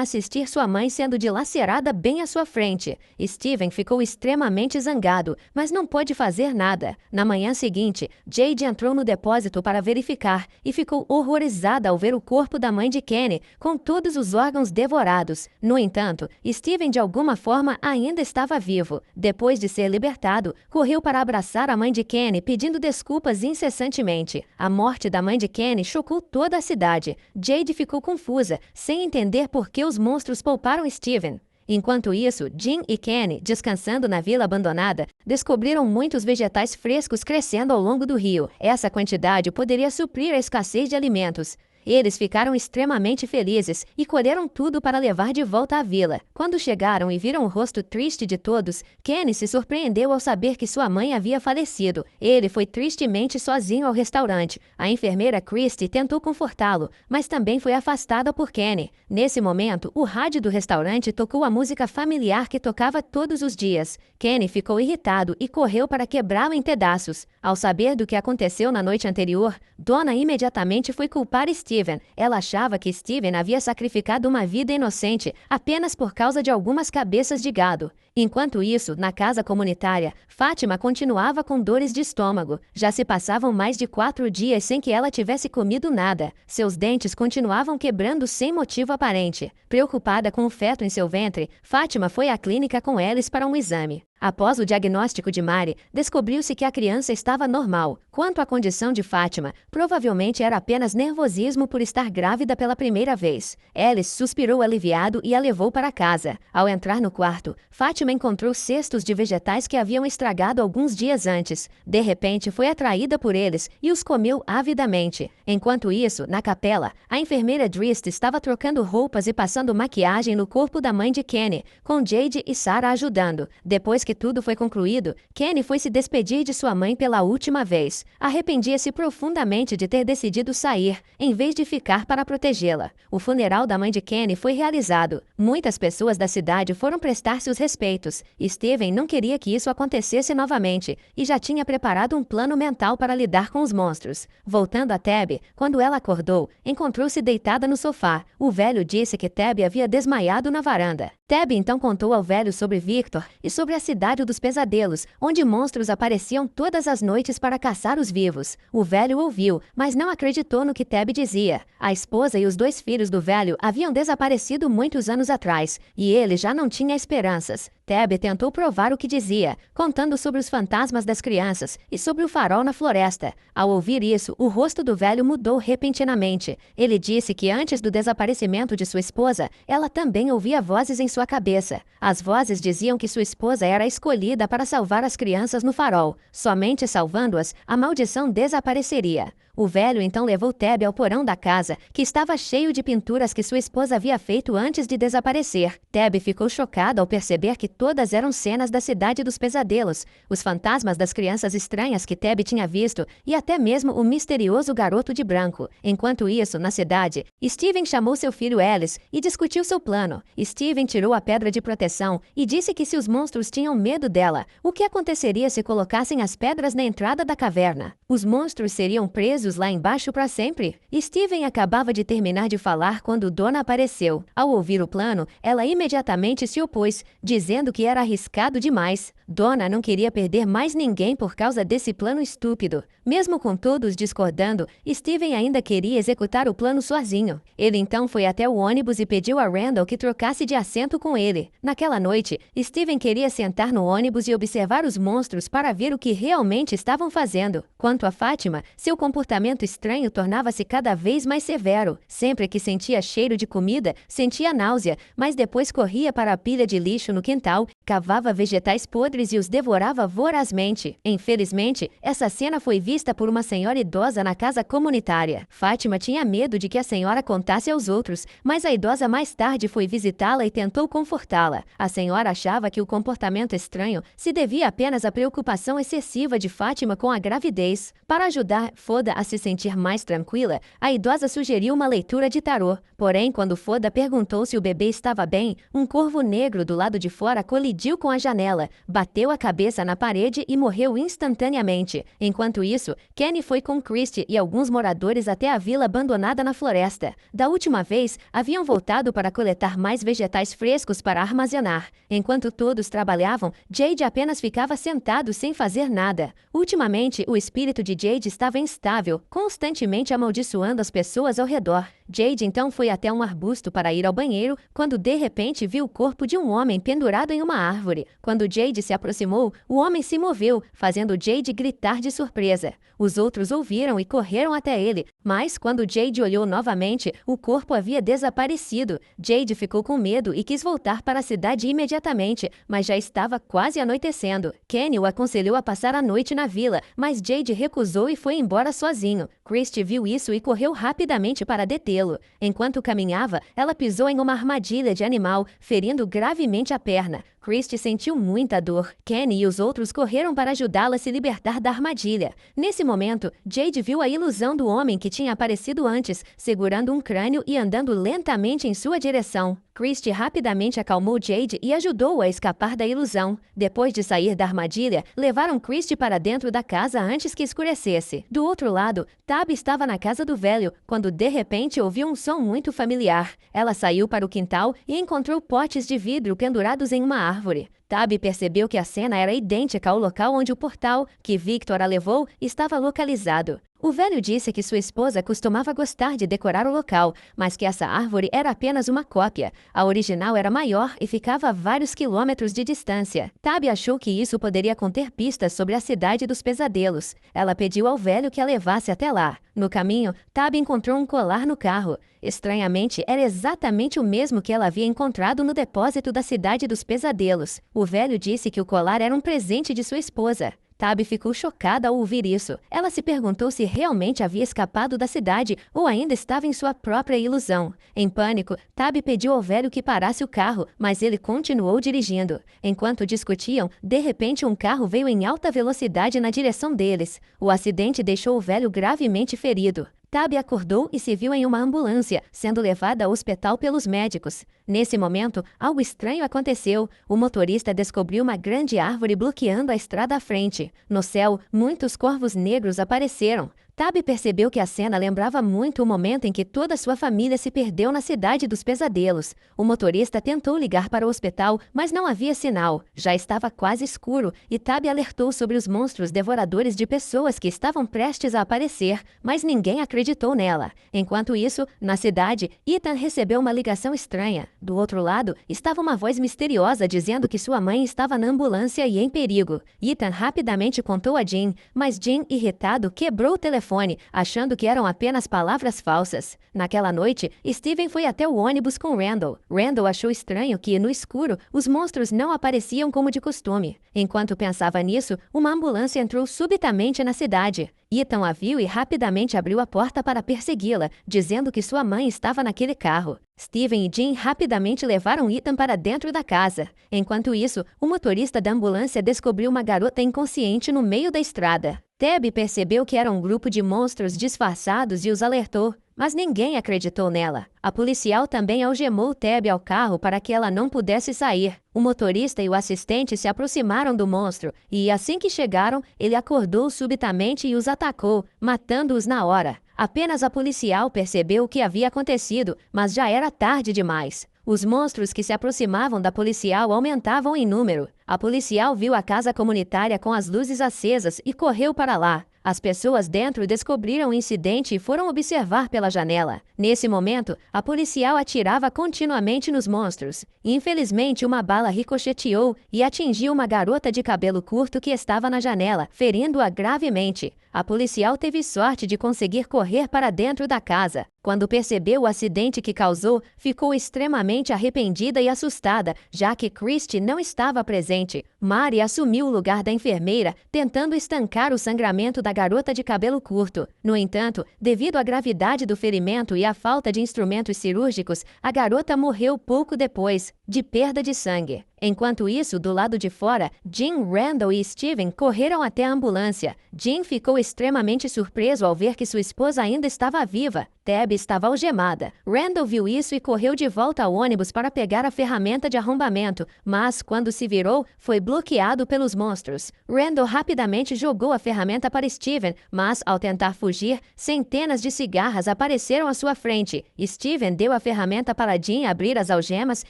assistir sua mãe sendo dilacerada bem à sua frente. Steven ficou extremamente zangado, mas não pôde fazer nada. Na manhã seguinte, Jade entrou no depósito para verificar e ficou horrorizada ao ver o corpo da mãe de Kenny, com todos os órgãos devorados. No entanto, Steven de alguma forma ainda estava vivo. Depois de ser libertado, correu para abraçar a mãe de Kenny, pedindo desculpas incessantemente. A morte da mãe de Kenny chocou toda a cidade. Jade ficou confusa, sem entender por que os monstros pouparam Steven. Enquanto isso, Jim e Kenny, descansando na vila abandonada, descobriram muitos vegetais frescos crescendo ao longo do rio. Essa quantidade poderia suprir a escassez de alimentos. Eles ficaram extremamente felizes e colheram tudo para levar de volta à vila. Quando chegaram e viram o rosto triste de todos, Kenny se surpreendeu ao saber que sua mãe havia falecido. Ele foi tristemente sozinho ao restaurante. A enfermeira Christy tentou confortá-lo, mas também foi afastada por Kenny. Nesse momento, o rádio do restaurante tocou a música familiar que tocava todos os dias. Kenny ficou irritado e correu para quebrá-lo em pedaços. Ao saber do que aconteceu na noite anterior, Donna imediatamente foi culpar Steven. Ela achava que Steven havia sacrificado uma vida inocente apenas por causa de algumas cabeças de gado. Enquanto isso, na casa comunitária, Fátima continuava com dores de estômago. Já se passavam mais de 4 dias sem que ela tivesse comido nada. Seus dentes continuavam quebrando sem motivo aparente. Preocupada com o feto em seu ventre, Fátima foi à clínica com Alice para um exame. Após o diagnóstico de Mari, descobriu-se que a criança estava normal. Quanto à condição de Fátima, provavelmente era apenas nervosismo por estar grávida pela primeira vez. Alice suspirou aliviado e a levou para casa. Ao entrar no quarto, Fátima encontrou cestos de vegetais que haviam estragado alguns dias antes. De repente, foi atraída por eles e os comeu avidamente. Enquanto isso, na capela, a enfermeira Drist estava trocando roupas e passando maquiagem no corpo da mãe de Kenny, com Jade e Sarah ajudando. Depois que tudo foi concluído, Kenny foi se despedir de sua mãe pela última vez. Arrependia-se profundamente de ter decidido sair, em vez de ficar para protegê-la. O funeral da mãe de Kenny foi realizado. Muitas pessoas da cidade foram prestar seus respeitos. Steven não queria que isso acontecesse novamente e já tinha preparado um plano mental para lidar com os monstros. Voltando a Tabby, quando ela acordou, encontrou-se deitada no sofá. O velho disse que Tabby havia desmaiado na varanda. Tabby então contou ao velho sobre Victor e sobre a cidade dos pesadelos, onde monstros apareciam todas as noites para caçar os vivos. O velho ouviu, mas não acreditou no que Tabby dizia. A esposa e os 2 filhos do velho haviam desaparecido muitos anos atrás, e ele já não tinha esperanças. Tabby tentou provar o que dizia, contando sobre os fantasmas das crianças e sobre o farol na floresta. Ao ouvir isso, o rosto do velho mudou repentinamente. Ele disse que antes do desaparecimento de sua esposa, ela também ouvia vozes em sua cabeça. As vozes diziam que sua esposa era a escolhida para salvar as crianças no farol. Somente salvando-as, a maldição desapareceria. O velho então levou Tab ao porão da casa, que estava cheio de pinturas que sua esposa havia feito antes de desaparecer. Tab ficou chocada ao perceber que todas eram cenas da Cidade dos Pesadelos, os fantasmas das crianças estranhas que Tab tinha visto e até mesmo o misterioso garoto de branco. Enquanto isso, na cidade, Steven chamou seu filho Alice e discutiu seu plano. Steven tirou a pedra de proteção e disse que se os monstros tinham medo dela, o que aconteceria se colocassem as pedras na entrada da caverna? Os monstros seriam presos lá embaixo para sempre? Steven acabava de terminar de falar quando Donna apareceu. Ao ouvir o plano, ela imediatamente se opôs, dizendo que era arriscado demais. Donna não queria perder mais ninguém por causa desse plano estúpido. Mesmo com todos discordando, Steven ainda queria executar o plano sozinho. Ele então foi até o ônibus e pediu a Randall que trocasse de assento com ele. Naquela noite, Steven queria sentar no ônibus e observar os monstros para ver o que realmente estavam fazendo. Quanto a Fátima, seu comportamento estranho tornava-se cada vez mais severo. Sempre que sentia cheiro de comida, sentia náusea, mas depois corria para a pilha de lixo no quintal, cavava vegetais podres e os devorava vorazmente. Infelizmente, essa cena foi vista por uma senhora idosa na casa comunitária. Fátima tinha medo de que a senhora contasse aos outros, mas a idosa mais tarde foi visitá-la e tentou confortá-la. A senhora achava que o comportamento estranho se devia apenas à preocupação excessiva de Fátima com a gravidez. Para ajudar Foda a se sentir mais tranquila, a idosa sugeriu uma leitura de tarô. Porém, quando Foda perguntou se o bebê estava bem, um corvo negro do lado de fora colidiu com a janela, bateu a cabeça na parede e morreu instantaneamente. Enquanto isso, Kenny foi com Christy e alguns moradores até a vila abandonada na floresta. Da última vez, haviam voltado para coletar mais vegetais frescos para armazenar. Enquanto todos trabalhavam, Jade apenas ficava sentado sem fazer nada. Ultimamente, o espírito de Jade estava instável, constantemente amaldiçoando as pessoas ao redor. Jade então foi até um arbusto para ir ao banheiro, quando de repente viu o corpo de um homem pendurado em uma árvore. Quando Jade se aproximou, o homem se moveu, fazendo Jade gritar de surpresa. Os outros ouviram e correram até ele, mas quando Jade olhou novamente, o corpo havia desaparecido. Jade ficou com medo e quis voltar para a cidade imediatamente, mas já estava quase anoitecendo. Kenny o aconselhou a passar a noite na vila, mas Jade recusou e foi embora sozinho. Christy viu isso e correu rapidamente para detê-lo. Enquanto caminhava, ela pisou em uma armadilha de animal, ferindo gravemente a perna. Christy sentiu muita dor. Kenny e os outros correram para ajudá-la a se libertar da armadilha. Nesse momento, Jade viu a ilusão do homem que tinha aparecido antes, segurando um crânio e andando lentamente em sua direção. Christy rapidamente acalmou Jade e ajudou-o a escapar da ilusão. Depois de sair da armadilha, levaram Christy para dentro da casa antes que escurecesse. Do outro lado, Tab estava na casa do velho, quando de repente ouviu um som muito familiar. Ela saiu para o quintal e encontrou potes de vidro pendurados em uma árvore. Tab percebeu que a cena era idêntica ao local onde o portal, que Victor a levou, estava localizado. O velho disse que sua esposa costumava gostar de decorar o local, mas que essa árvore era apenas uma cópia. A original era maior e ficava a vários quilômetros de distância. Tab achou que isso poderia conter pistas sobre a Cidade dos Pesadelos. Ela pediu ao velho que a levasse até lá. No caminho, Tab encontrou um colar no carro. Estranhamente, era exatamente o mesmo que ela havia encontrado no depósito da Cidade dos Pesadelos. O velho disse que o colar era um presente de sua esposa. Tab ficou chocada ao ouvir isso. Ela se perguntou se realmente havia escapado da cidade ou ainda estava em sua própria ilusão. Em pânico, Tab pediu ao velho que parasse o carro, mas ele continuou dirigindo. Enquanto discutiam, de repente um carro veio em alta velocidade na direção deles. O acidente deixou o velho gravemente ferido. Tab acordou e se viu em uma ambulância, sendo levada ao hospital pelos médicos. Nesse momento, algo estranho aconteceu. O motorista descobriu uma grande árvore bloqueando a estrada à frente. No céu, muitos corvos negros apareceram. Tab percebeu que a cena lembrava muito o momento em que toda sua família se perdeu na Cidade dos Pesadelos. O motorista tentou ligar para o hospital, mas não havia sinal. Já estava quase escuro e Tab alertou sobre os monstros devoradores de pessoas que estavam prestes a aparecer, mas ninguém acreditou nela. Enquanto isso, na cidade, Ethan recebeu uma ligação estranha. Do outro lado, estava uma voz misteriosa dizendo que sua mãe estava na ambulância e em perigo. Ethan rapidamente contou a Jean, mas Jean, irritado, quebrou o telefone, achando que eram apenas palavras falsas. Naquela noite, Steven foi até o ônibus com Randall. Randall achou estranho que, no escuro, os monstros não apareciam como de costume. Enquanto pensava nisso, uma ambulância entrou subitamente na cidade. Ethan a viu e rapidamente abriu a porta para persegui-la, dizendo que sua mãe estava naquele carro. Steven e Jean rapidamente levaram Ethan para dentro da casa. Enquanto isso, o motorista da ambulância descobriu uma garota inconsciente no meio da estrada. Tab percebeu que era um grupo de monstros disfarçados e os alertou, mas ninguém acreditou nela. A policial também algemou Tab ao carro para que ela não pudesse sair. O motorista e o assistente se aproximaram do monstro e, assim que chegaram, ele acordou subitamente e os atacou, matando-os na hora. Apenas a policial percebeu o que havia acontecido, mas já era tarde demais. Os monstros que se aproximavam da policial aumentavam em número. A policial viu a casa comunitária com as luzes acesas e correu para lá. As pessoas dentro descobriram o incidente e foram observar pela janela. Nesse momento, a policial atirava continuamente nos monstros. Infelizmente, uma bala ricocheteou e atingiu uma garota de cabelo curto que estava na janela, ferindo-a gravemente. A policial teve sorte de conseguir correr para dentro da casa. Quando percebeu o acidente que causou, ficou extremamente arrependida e assustada, já que Christy não estava presente. Mary assumiu o lugar da enfermeira, tentando estancar o sangramento da garota de cabelo curto. No entanto, devido à gravidade do ferimento e à falta de instrumentos cirúrgicos, a garota morreu pouco depois, de perda de sangue. Enquanto isso, do lado de fora, Jean, Randall e Steven correram até a ambulância. Jean ficou extremamente surpreso ao ver que sua esposa ainda estava viva. Tab estava algemada. Randall viu isso e correu de volta ao ônibus para pegar a ferramenta de arrombamento, mas, quando se virou, foi bloqueado pelos monstros. Randall rapidamente jogou a ferramenta para Steven, mas, ao tentar fugir, centenas de cigarras apareceram à sua frente. Steven deu a ferramenta para Jean abrir as algemas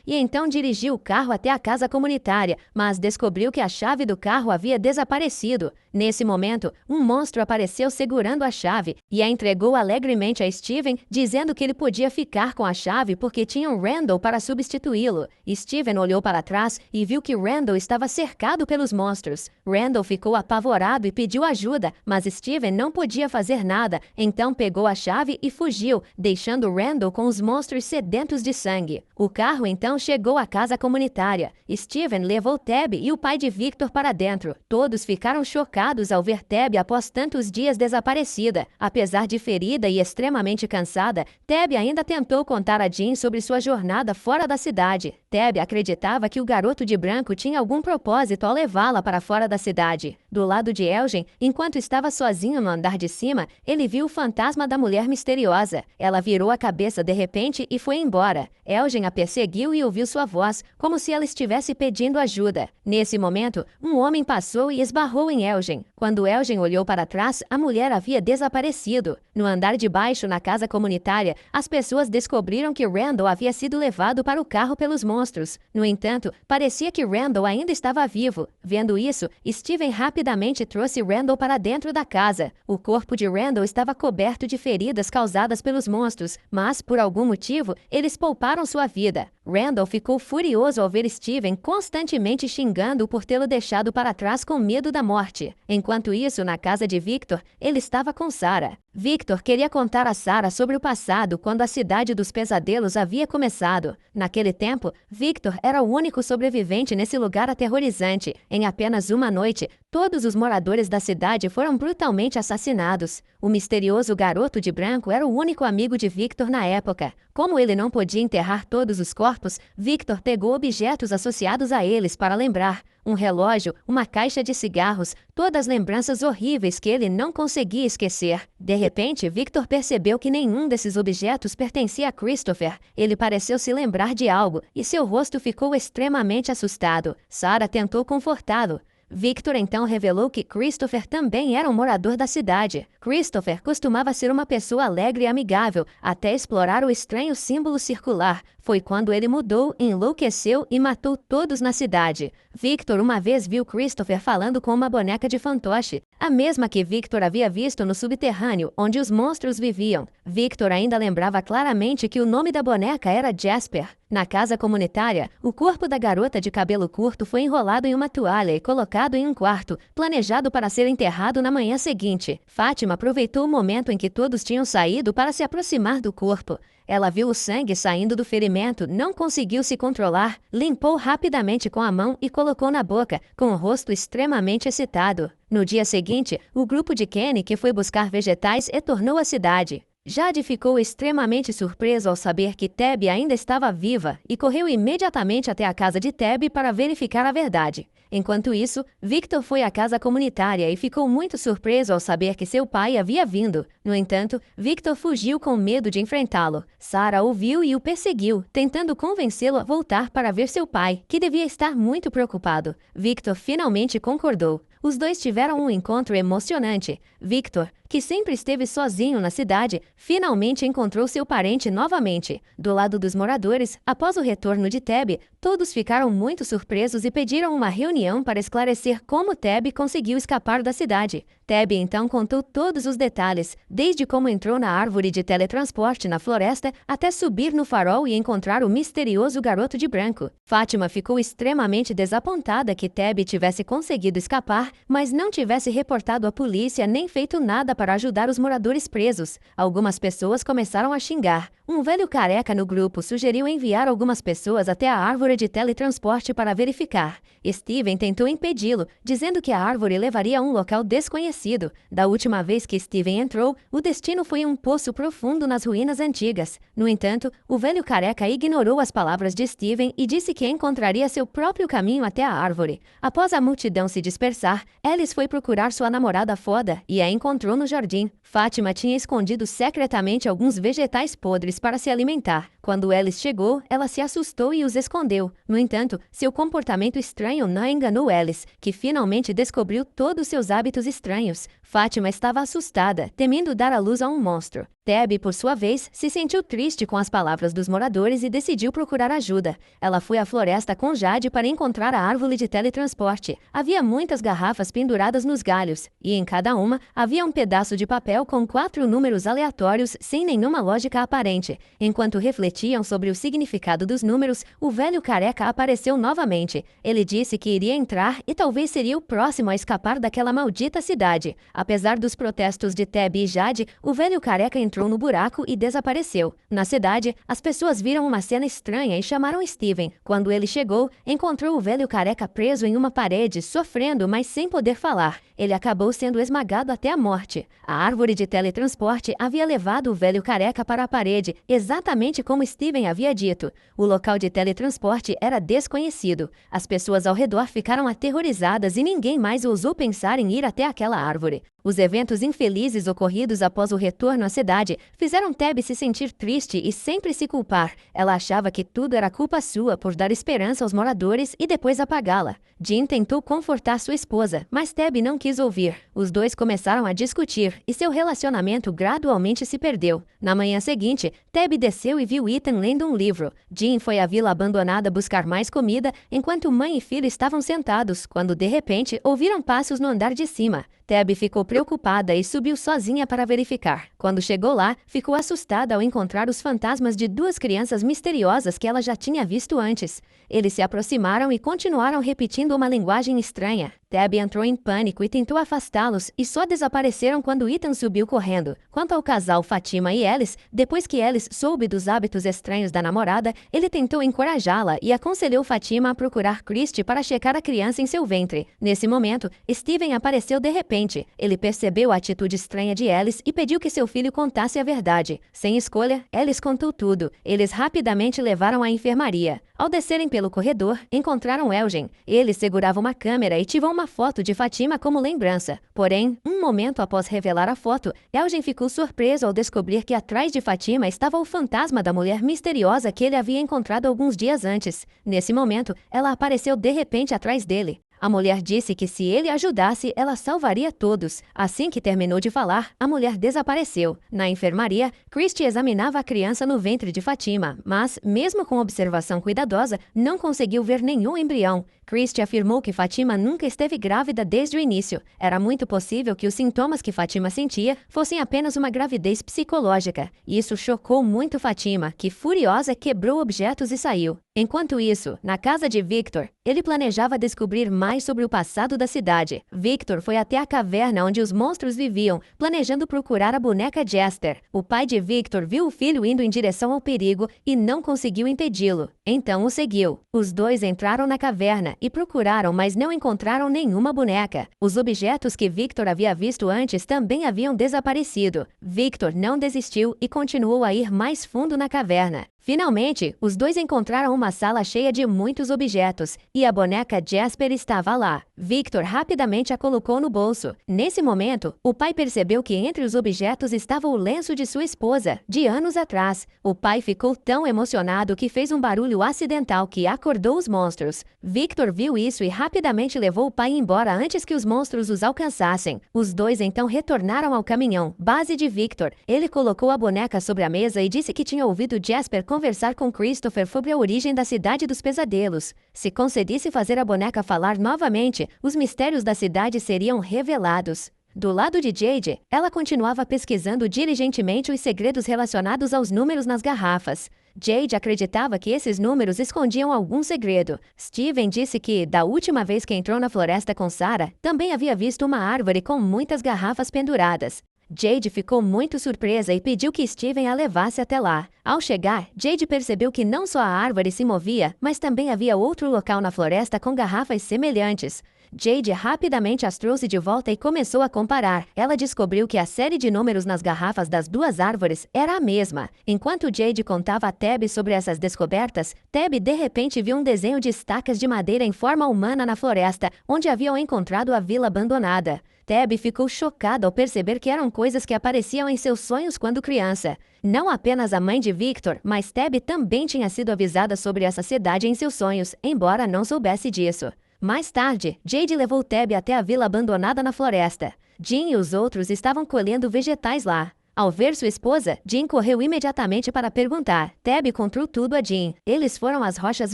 e então dirigiu o carro até a casa comunitária, mas descobriu que a chave do carro havia desaparecido. Nesse momento, um monstro apareceu segurando a chave e a entregou alegremente a Steven, dizendo que ele podia ficar com a chave porque tinha um Randall para substituí-lo. Steven olhou para trás e viu que Randall estava cercado pelos monstros. Randall ficou apavorado e pediu ajuda, mas Steven não podia fazer nada, então pegou a chave e fugiu, deixando Randall com os monstros sedentos de sangue. O carro então chegou à casa comunitária. Steven levou Tab e o pai de Victor para dentro. Todos ficaram chocados ao ver Tab após tantos dias desaparecida. Apesar de ferida e extremamente cansada, Tab ainda tentou contar a Jean sobre sua jornada fora da cidade. Tab acreditava que o garoto de branco tinha algum propósito ao levá-la para fora da cidade. Do lado de Elgin, enquanto estava sozinho no andar de cima, ele viu o fantasma da mulher misteriosa. Ela virou a cabeça de repente e foi embora. Elgin a perseguiu e ouviu sua voz, como se ela estivesse pedindo ajuda. Nesse momento, um homem passou e esbarrou em Elgin. Quando Elgin olhou para trás, a mulher havia desaparecido. No andar de baixo, na casa comunitária, as pessoas descobriram que Randall havia sido levado para o carro pelos monstros. No entanto, parecia que Randall ainda estava vivo. Vendo isso, Steven rapidamente trouxe Randall para dentro da casa. O corpo de Randall estava coberto de feridas causadas pelos monstros, mas, por algum motivo, eles pouparam sua vida. Randall ficou furioso ao ver Steven constantemente xingando-o por tê-lo deixado para trás com medo da morte. Enquanto isso, na casa de Victor, ele estava com Sarah. Victor queria contar a Sarah sobre o passado quando a cidade dos pesadelos havia começado. Naquele tempo, Victor era o único sobrevivente nesse lugar aterrorizante. Em apenas uma noite, todos os moradores da cidade foram brutalmente assassinados. O misterioso garoto de branco era o único amigo de Victor na época. Como ele não podia enterrar todos os corpos, Victor pegou objetos associados a eles para lembrar. Um relógio, uma caixa de cigarros, todas lembranças horríveis que ele não conseguia esquecer. De repente, Victor percebeu que nenhum desses objetos pertencia a Christopher. Ele pareceu se lembrar de algo e seu rosto ficou extremamente assustado. Sarah tentou confortá-lo. Victor então revelou que Christopher também era um morador da cidade. Christopher costumava ser uma pessoa alegre e amigável, até explorar o estranho símbolo circular. Foi quando ele mudou, enlouqueceu e matou todos na cidade. Victor uma vez viu Christopher falando com uma boneca de fantoche, a mesma que Victor havia visto no subterrâneo, onde os monstros viviam. Victor ainda lembrava claramente que o nome da boneca era Jasper. Na casa comunitária, o corpo da garota de cabelo curto foi enrolado em uma toalha e colocado em um quarto, planejado para ser enterrado na manhã seguinte. Fátima aproveitou o momento em que todos tinham saído para se aproximar do corpo. Ela viu o sangue saindo do ferimento, não conseguiu se controlar, limpou rapidamente com a mão e colocou na boca, com o rosto extremamente excitado. No dia seguinte, o grupo de Kenny que foi buscar vegetais retornou à cidade. Jade ficou extremamente surpreso ao saber que Tabby ainda estava viva e correu imediatamente até a casa de Tabby para verificar a verdade. Enquanto isso, Victor foi à casa comunitária e ficou muito surpreso ao saber que seu pai havia vindo. No entanto, Victor fugiu com medo de enfrentá-lo. Sarah ouviu e o perseguiu, tentando convencê-lo a voltar para ver seu pai, que devia estar muito preocupado. Victor finalmente concordou. Os dois tiveram um encontro emocionante. Victor, que sempre esteve sozinho na cidade, finalmente encontrou seu parente novamente. Do lado dos moradores, após o retorno de Tabby, todos ficaram muito surpresos e pediram uma reunião para esclarecer como Tabby conseguiu escapar da cidade. Tabby então contou todos os detalhes, desde como entrou na árvore de teletransporte na floresta até subir no farol e encontrar o misterioso garoto de branco. Fátima ficou extremamente desapontada que Tabby tivesse conseguido escapar, mas não tivesse reportado à polícia nem feito nada para ajudar os moradores presos. Algumas pessoas começaram a xingar. Um velho careca no grupo sugeriu enviar algumas pessoas até a árvore de teletransporte para verificar. Steven tentou impedi-lo, dizendo que a árvore levaria a um local desconhecido. Da última vez que Steven entrou, o destino foi um poço profundo nas ruínas antigas. No entanto, o velho careca ignorou as palavras de Steven e disse que encontraria seu próprio caminho até a árvore. Após a multidão se dispersar, Alice foi procurar sua namorada foda e a encontrou no jardim. Fátima tinha escondido secretamente alguns vegetais podres para se alimentar. Quando Alice chegou, ela se assustou e os escondeu. No entanto, seu comportamento estranho não enganou Alice, que finalmente descobriu todos seus hábitos estranhos. Fátima estava assustada, temendo dar à luz a um monstro. Tabby, por sua vez, se sentiu triste com as palavras dos moradores e decidiu procurar ajuda. Ela foi à floresta com Jade para encontrar a árvore de teletransporte. Havia muitas garrafas penduradas nos galhos, e em cada uma havia um pedaço de papel com 4 números aleatórios sem nenhuma lógica aparente. Enquanto refletiam sobre o significado dos números, o velho careca apareceu novamente. Ele disse que iria entrar e talvez seria o próximo a escapar daquela maldita cidade. Apesar dos protestos de Tabby e Jade, o velho careca entrou no buraco e desapareceu. Na cidade, as pessoas viram uma cena estranha e chamaram Steven. Quando ele chegou, encontrou o velho careca preso em uma parede, sofrendo, mas sem poder falar. Ele acabou sendo esmagado até a morte. A árvore de teletransporte havia levado o velho careca para a parede, exatamente como Steven havia dito. O local de teletransporte era desconhecido. As pessoas ao redor ficaram aterrorizadas e ninguém mais ousou pensar em ir até aquela árvore. Os eventos infelizes ocorridos após o retorno à cidade fizeram Tabby se sentir triste e sempre se culpar. Ela achava que tudo era culpa sua por dar esperança aos moradores e depois apagá-la. Jean tentou confortar sua esposa, mas Tabby não quis ouvir. Os dois começaram a discutir e seu relacionamento gradualmente se perdeu. Na manhã seguinte, Tabby desceu e viu Ethan lendo um livro. Jean foi à vila abandonada buscar mais comida, enquanto mãe e filho estavam sentados, quando de repente ouviram passos no andar de cima. Tabby ficou preocupada e subiu sozinha para verificar. Quando chegou lá, ficou assustada ao encontrar os fantasmas de 2 crianças misteriosas que ela já tinha visto antes. Eles se aproximaram e continuaram repetindo uma linguagem estranha. Tabby entrou em pânico e tentou afastá-los e só desapareceram quando Ethan subiu correndo. Quanto ao casal Fatima e Alice, depois que Alice soube dos hábitos estranhos da namorada, ele tentou encorajá-la e aconselhou Fatima a procurar Christy para checar a criança em seu ventre. Nesse momento, Steven apareceu de repente. Ele percebeu a atitude estranha de Alice e pediu que seu filho contasse a verdade. Sem escolha, Alice contou tudo. Eles rapidamente levaram à enfermaria. Ao descerem pelo corredor, encontraram Elgin. Ele segurava uma câmera e tirou uma foto de Fatima como lembrança. Porém, um momento após revelar a foto, Elgin ficou surpreso ao descobrir que atrás de Fatima estava o fantasma da mulher misteriosa que ele havia encontrado alguns dias antes. Nesse momento, ela apareceu de repente atrás dele. A mulher disse que se ele ajudasse, ela salvaria todos. Assim que terminou de falar, a mulher desapareceu. Na enfermaria, Christy examinava a criança no ventre de Fatima, mas, mesmo com observação cuidadosa, não conseguiu ver nenhum embrião. Christy afirmou que Fatima nunca esteve grávida desde o início. Era muito possível que os sintomas que Fatima sentia fossem apenas uma gravidez psicológica. Isso chocou muito Fatima, que, furiosa, quebrou objetos e saiu. Enquanto isso, na casa de Victor, ele planejava descobrir mais sobre o passado da cidade. Victor foi até a caverna onde os monstros viviam, planejando procurar a boneca Jester. O pai de Victor viu o filho indo em direção ao perigo e não conseguiu impedi-lo. Então o seguiu. Os dois entraram na caverna e procuraram, mas não encontraram nenhuma boneca. Os objetos que Victor havia visto antes também haviam desaparecido. Victor não desistiu e continuou a ir mais fundo na caverna. Finalmente, os dois encontraram uma sala cheia de muitos objetos, e a boneca Jasper estava lá. Victor rapidamente a colocou no bolso. Nesse momento, o pai percebeu que entre os objetos estava o lenço de sua esposa, de anos atrás. O pai ficou tão emocionado que fez um barulho acidental que acordou os monstros. Victor viu isso e rapidamente levou o pai embora antes que os monstros os alcançassem. Os dois então retornaram ao caminhão, base de Victor. Ele colocou a boneca sobre a mesa e disse que tinha ouvido Jasper conversar com Christopher sobre a origem da Cidade dos Pesadelos. Se concedisse fazer a boneca falar novamente, os mistérios da cidade seriam revelados. Do lado de Jade, ela continuava pesquisando diligentemente os segredos relacionados aos números nas garrafas. Jade acreditava que esses números escondiam algum segredo. Steven disse que, da última vez que entrou na floresta com Sarah, também havia visto uma árvore com muitas garrafas penduradas. Jade ficou muito surpresa e pediu que Steven a levasse até lá. Ao chegar, Jade percebeu que não só a árvore se movia, mas também havia outro local na floresta com garrafas semelhantes. Jade rapidamente as trouxe de volta e começou a comparar. Ela descobriu que a série de números nas garrafas das duas árvores era a mesma. Enquanto Jade contava a Tab sobre essas descobertas, Tab de repente viu um desenho de estacas de madeira em forma humana na floresta, onde haviam encontrado a vila abandonada. Tab ficou chocada ao perceber que eram coisas que apareciam em seus sonhos quando criança. Não apenas a mãe de Victor, mas Tab também tinha sido avisada sobre essa cidade em seus sonhos, embora não soubesse disso. Mais tarde, Jade levou Tab até a vila abandonada na floresta. Jean e os outros estavam colhendo vegetais lá. Ao ver sua esposa, Jean correu imediatamente para perguntar. Tab contou tudo a Jean. Eles foram às rochas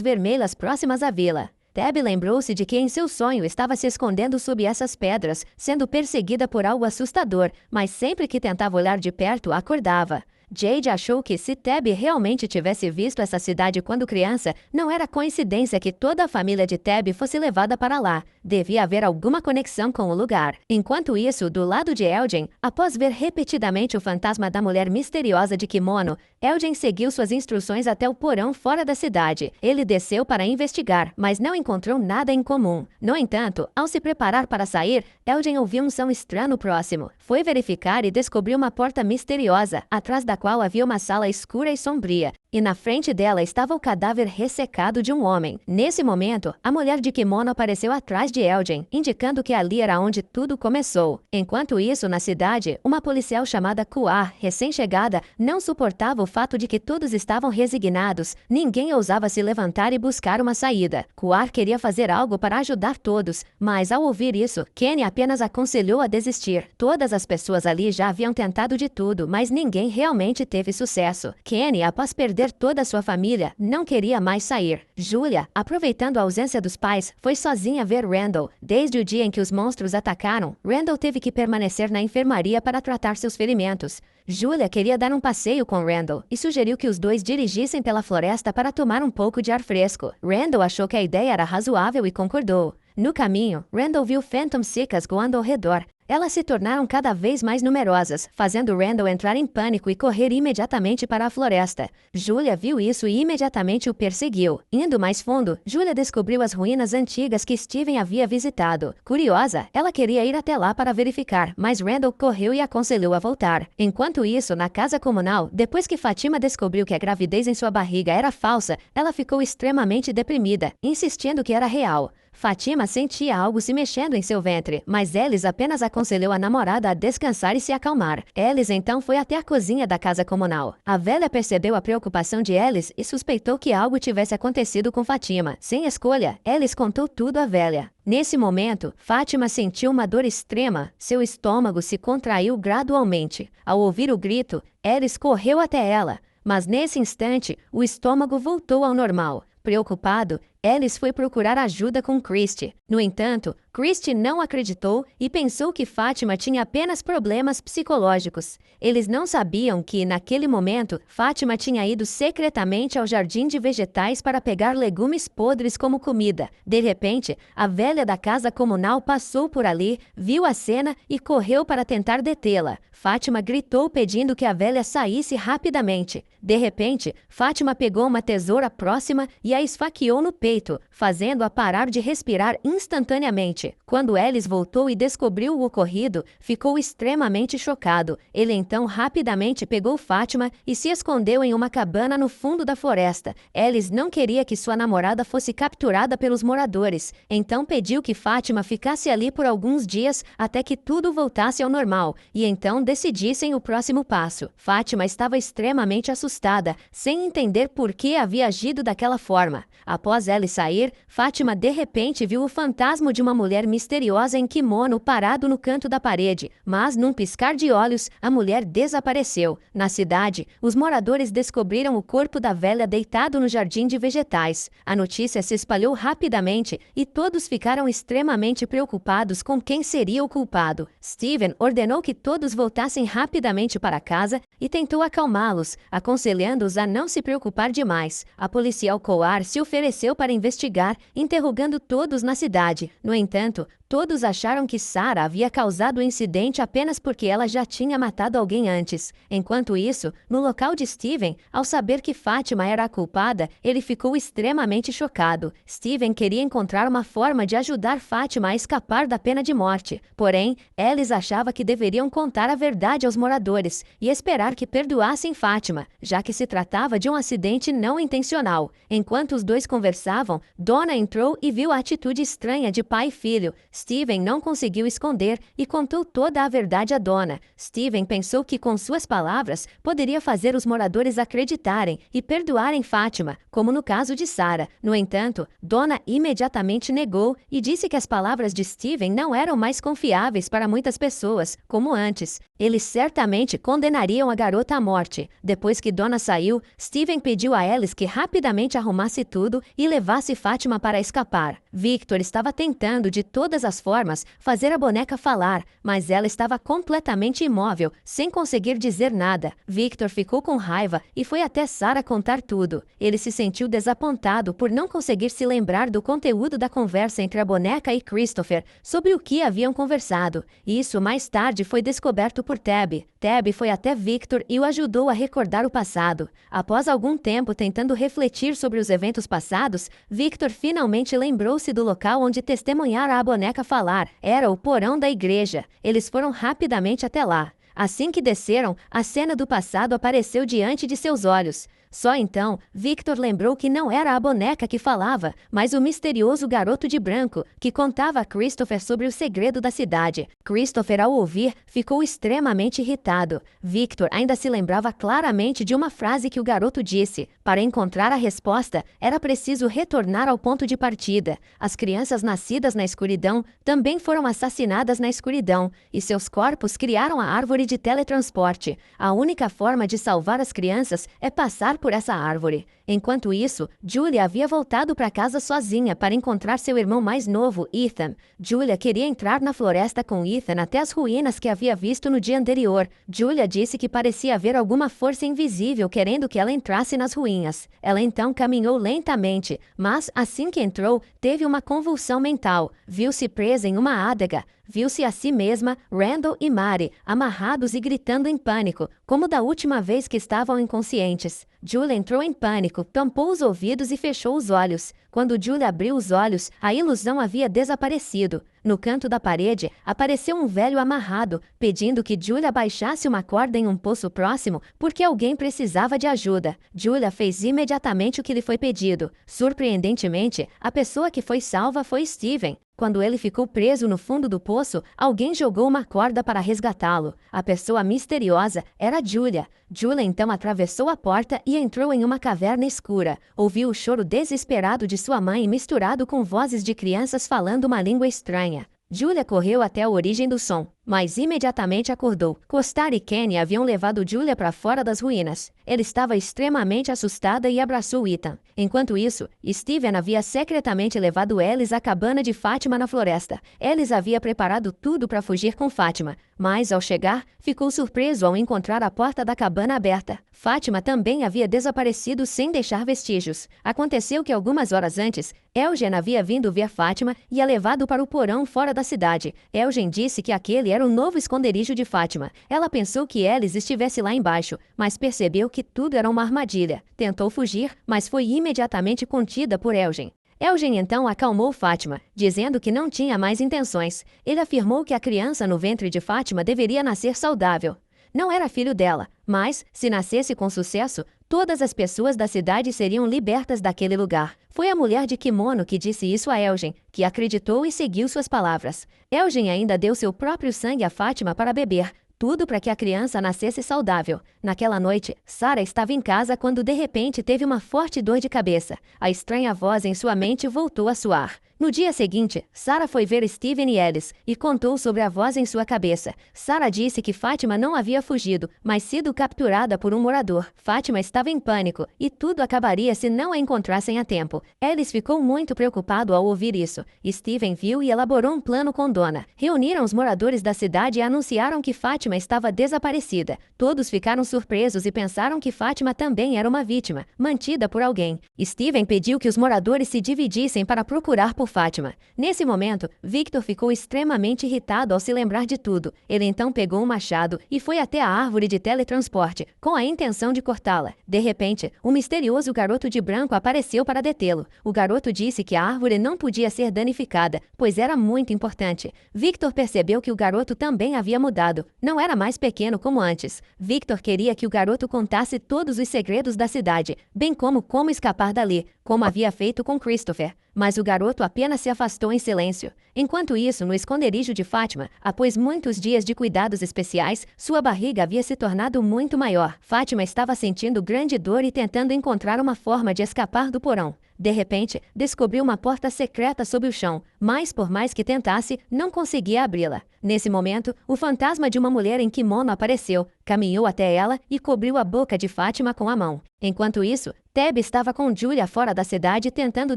vermelhas próximas à vila. Tab lembrou-se de que em seu sonho estava se escondendo sob essas pedras, sendo perseguida por algo assustador, mas sempre que tentava olhar de perto, acordava. Jade achou que se Tab realmente tivesse visto essa cidade quando criança, não era coincidência que toda a família de Tab fosse levada para lá. Devia haver alguma conexão com o lugar. Enquanto isso, do lado de Elgin, após ver repetidamente o fantasma da mulher misteriosa de kimono, Elgin seguiu suas instruções até o porão fora da cidade. Ele desceu para investigar, mas não encontrou nada em comum. No entanto, ao se preparar para sair, Elgin ouviu um som estranho próximo. Foi verificar e descobriu uma porta misteriosa, atrás da qual havia uma sala escura e sombria, e na frente dela estava o cadáver ressecado de um homem. Nesse momento, a mulher de kimono apareceu atrás de Elgin, indicando que ali era onde tudo começou. Enquanto isso, na cidade, uma policial chamada Kuar, recém-chegada, não suportava o fato de que todos estavam resignados. Ninguém ousava se levantar e buscar uma saída. Kuar queria fazer algo para ajudar todos, mas ao ouvir isso, Kenny apenas aconselhou a desistir. Todas as pessoas ali já haviam tentado de tudo, mas ninguém realmente teve sucesso. Kenny, após perder toda a sua família, não queria mais sair. Julia, aproveitando a ausência dos pais, foi sozinha ver Randall. Desde o dia em que os monstros atacaram, Randall teve que permanecer na enfermaria para tratar seus ferimentos. Julia queria dar um passeio com Randall e sugeriu que os dois dirigissem pela floresta para tomar um pouco de ar fresco. Randall achou que a ideia era razoável e concordou. No caminho, Randall viu Phantom Cicas voando ao redor. Elas se tornaram cada vez mais numerosas, fazendo Randall entrar em pânico e correr imediatamente para a floresta. Julia viu isso e imediatamente o perseguiu. Indo mais fundo, Julia descobriu as ruínas antigas que Steven havia visitado. Curiosa, ela queria ir até lá para verificar, mas Randall correu e aconselhou a voltar. Enquanto isso, na casa comunal, depois que Fatima descobriu que a gravidez em sua barriga era falsa, ela ficou extremamente deprimida, insistindo que era real. Fatima sentia algo se mexendo em seu ventre, mas Alice apenas aconselhou a namorada a descansar e se acalmar. Alice então foi até a cozinha da casa comunal. A velha percebeu a preocupação de Alice e suspeitou que algo tivesse acontecido com Fatima. Sem escolha, Alice contou tudo à velha. Nesse momento, Fatima sentiu uma dor extrema. Seu estômago se contraiu gradualmente. Ao ouvir o grito, Alice correu até ela. Mas nesse instante, o estômago voltou ao normal. Preocupado, Alice foi procurar ajuda com Christie. No entanto, Christie não acreditou e pensou que Fátima tinha apenas problemas psicológicos. Eles não sabiam que, naquele momento, Fátima tinha ido secretamente ao jardim de vegetais para pegar legumes podres como comida. De repente, a velha da casa comunal passou por ali, viu a cena e correu para tentar detê-la. Fátima gritou pedindo que a velha saísse rapidamente. De repente, Fátima pegou uma tesoura próxima e a esfaqueou no peito, fazendo-a parar de respirar instantaneamente. Quando Alice voltou e descobriu o ocorrido, ficou extremamente chocado. Ele então rapidamente pegou Fátima e se escondeu em uma cabana no fundo da floresta. Alice não queria que sua namorada fosse capturada pelos moradores, então pediu que Fátima ficasse ali por alguns dias até que tudo voltasse ao normal, e então decidissem o próximo passo. Fátima estava extremamente assustada, sem entender por que havia agido daquela forma. Após Alice sair, Fátima de repente viu o fantasma de uma mulher misteriosa em kimono parado no canto da parede, mas num piscar de olhos, a mulher desapareceu. Na cidade, os moradores descobriram o corpo da velha deitado no jardim de vegetais. A notícia se espalhou rapidamente e todos ficaram extremamente preocupados com quem seria o culpado. Steven ordenou que todos voltassem rapidamente para casa e tentou acalmá-los, aconselhando-os a não se preocupar demais. A policial Coar se ofereceu para investigar, interrogando todos na cidade. No entanto, todos acharam que Sarah havia causado o incidente apenas porque ela já tinha matado alguém antes. Enquanto isso, no local de Steven, ao saber que Fátima era a culpada, ele ficou extremamente chocado. Steven queria encontrar uma forma de ajudar Fátima a escapar da pena de morte. Porém, Alice achava que deveriam contar a verdade aos moradores e esperar que perdoassem Fátima, já que se tratava de um acidente não intencional. Enquanto os dois conversavam, Donna entrou e viu a atitude estranha de pai e filho. Steven não conseguiu esconder e contou toda a verdade a Donna. Steven pensou que com suas palavras poderia fazer os moradores acreditarem e perdoarem Fátima, como no caso de Sarah. No entanto, Donna imediatamente negou e disse que as palavras de Steven não eram mais confiáveis para muitas pessoas, como antes. Eles certamente condenariam a garota à morte. Depois que Donna saiu, Steven pediu a Alice que rapidamente arrumasse tudo e levasse Fátima para escapar. Victor estava tentando de todas as formas fazer a boneca falar, mas ela estava completamente imóvel, sem conseguir dizer nada. Victor ficou com raiva e foi até Sarah contar tudo. Ele se sentiu desapontado por não conseguir se lembrar do conteúdo da conversa entre a boneca e Christopher sobre o que haviam conversado. Isso mais tarde foi descoberto por Tab. Tab foi até Victor e o ajudou a recordar o passado. Após algum tempo tentando refletir sobre os eventos passados, Victor finalmente lembrou-se do local onde testemunhara a boneca falar. Era o porão da igreja. Eles foram rapidamente até lá. Assim que desceram, a cena do passado apareceu diante de seus olhos. Só então, Victor lembrou que não era a boneca que falava, mas o misterioso garoto de branco, que contava a Christopher sobre o segredo da cidade. Christopher, ao ouvir, ficou extremamente irritado. Victor ainda se lembrava claramente de uma frase que o garoto disse. Para encontrar a resposta, era preciso retornar ao ponto de partida. As crianças nascidas na escuridão também foram assassinadas na escuridão, e seus corpos criaram a árvore de teletransporte. A única forma de salvar as crianças é passar por essa árvore. Enquanto isso, Julia havia voltado para casa sozinha para encontrar seu irmão mais novo, Ethan. Julia queria entrar na floresta com Ethan até as ruínas que havia visto no dia anterior. Julia disse que parecia haver alguma força invisível querendo que ela entrasse nas ruínas. Ela então caminhou lentamente, mas assim que entrou, teve uma convulsão mental. Viu-se presa em uma adega. Viu-se a si mesma, Randall e Mary, amarrados e gritando em pânico, como da última vez que estavam inconscientes. Julia entrou em pânico, tampou os ouvidos e fechou os olhos. Quando Julia abriu os olhos, a ilusão havia desaparecido. No canto da parede, apareceu um velho amarrado, pedindo que Julia baixasse uma corda em um poço próximo, porque alguém precisava de ajuda. Julia fez imediatamente o que lhe foi pedido. Surpreendentemente, a pessoa que foi salva foi Steven. Quando ele ficou preso no fundo do poço, alguém jogou uma corda para resgatá-lo. A pessoa misteriosa era Julia. Julia então atravessou a porta e entrou em uma caverna escura. Ouviu o choro desesperado de sua mãe misturado com vozes de crianças falando uma língua estranha. Julia correu até a origem do som. mas imediatamente acordou. Costar e Kenny haviam levado Julia para fora das ruínas. Ela estava extremamente assustada e abraçou Ethan. Enquanto isso, Steven havia secretamente levado Alice à cabana de Fátima na floresta. Alice havia preparado tudo para fugir com Fátima, mas ao chegar, ficou surpreso ao encontrar a porta da cabana aberta. Fátima também havia desaparecido sem deixar vestígios. Aconteceu que algumas horas antes, Elgen havia vindo ver Fátima e a levado para o porão fora da cidade. Elgen disse que aquele era o novo esconderijo de Fátima. Ela pensou que Alice estivesse lá embaixo, mas percebeu que tudo era uma armadilha. Tentou fugir, mas foi imediatamente contida por Elgen. Elgen então acalmou Fátima, dizendo que não tinha mais intenções. Ele afirmou que a criança no ventre de Fátima deveria nascer saudável. Não era filho dela, mas, se nascesse com sucesso, todas as pessoas da cidade seriam libertas daquele lugar. Foi a mulher de kimono que disse isso a Elgen, que acreditou e seguiu suas palavras. Elgen ainda deu seu próprio sangue a Fátima para beber, tudo para que a criança nascesse saudável. Naquela noite, Sarah estava em casa quando de repente teve uma forte dor de cabeça. A estranha voz em sua mente voltou a soar. No dia seguinte, Sarah foi ver Steven e Alice e contou sobre a voz em sua cabeça. Sarah disse que Fátima não havia fugido, mas sido capturada por um morador. Fátima estava em pânico e tudo acabaria se não a encontrassem a tempo. Alice ficou muito preocupado ao ouvir isso. Steven viu e elaborou um plano com Donna. Reuniram os moradores da cidade e anunciaram que Fátima estava desaparecida. Todos ficaram surpresos e pensaram que Fátima também era uma vítima, mantida por alguém. Steven pediu que os moradores se dividissem para procurar por Fátima. Nesse momento, Victor ficou extremamente irritado ao se lembrar de tudo. Ele então pegou um machado e foi até a árvore de teletransporte, com a intenção de cortá-la. De repente, um misterioso garoto de branco apareceu para detê-lo. O garoto disse que a árvore não podia ser danificada, pois era muito importante. Victor percebeu que o garoto também havia mudado. Não era mais pequeno como antes. Victor queria que o garoto contasse todos os segredos da cidade, bem como escapar dali, como havia feito com Christopher. Mas o garoto apenas se afastou em silêncio. Enquanto isso, no esconderijo de Fátima, após muitos dias de cuidados especiais, sua barriga havia se tornado muito maior. Fátima estava sentindo grande dor e tentando encontrar uma forma de escapar do porão. De repente, descobriu uma porta secreta sob o chão, mas por mais que tentasse, não conseguia abri-la. Nesse momento, o fantasma de uma mulher em kimono apareceu, caminhou até ela e cobriu a boca de Fátima com a mão. Enquanto isso, Teb estava com Julia fora da cidade tentando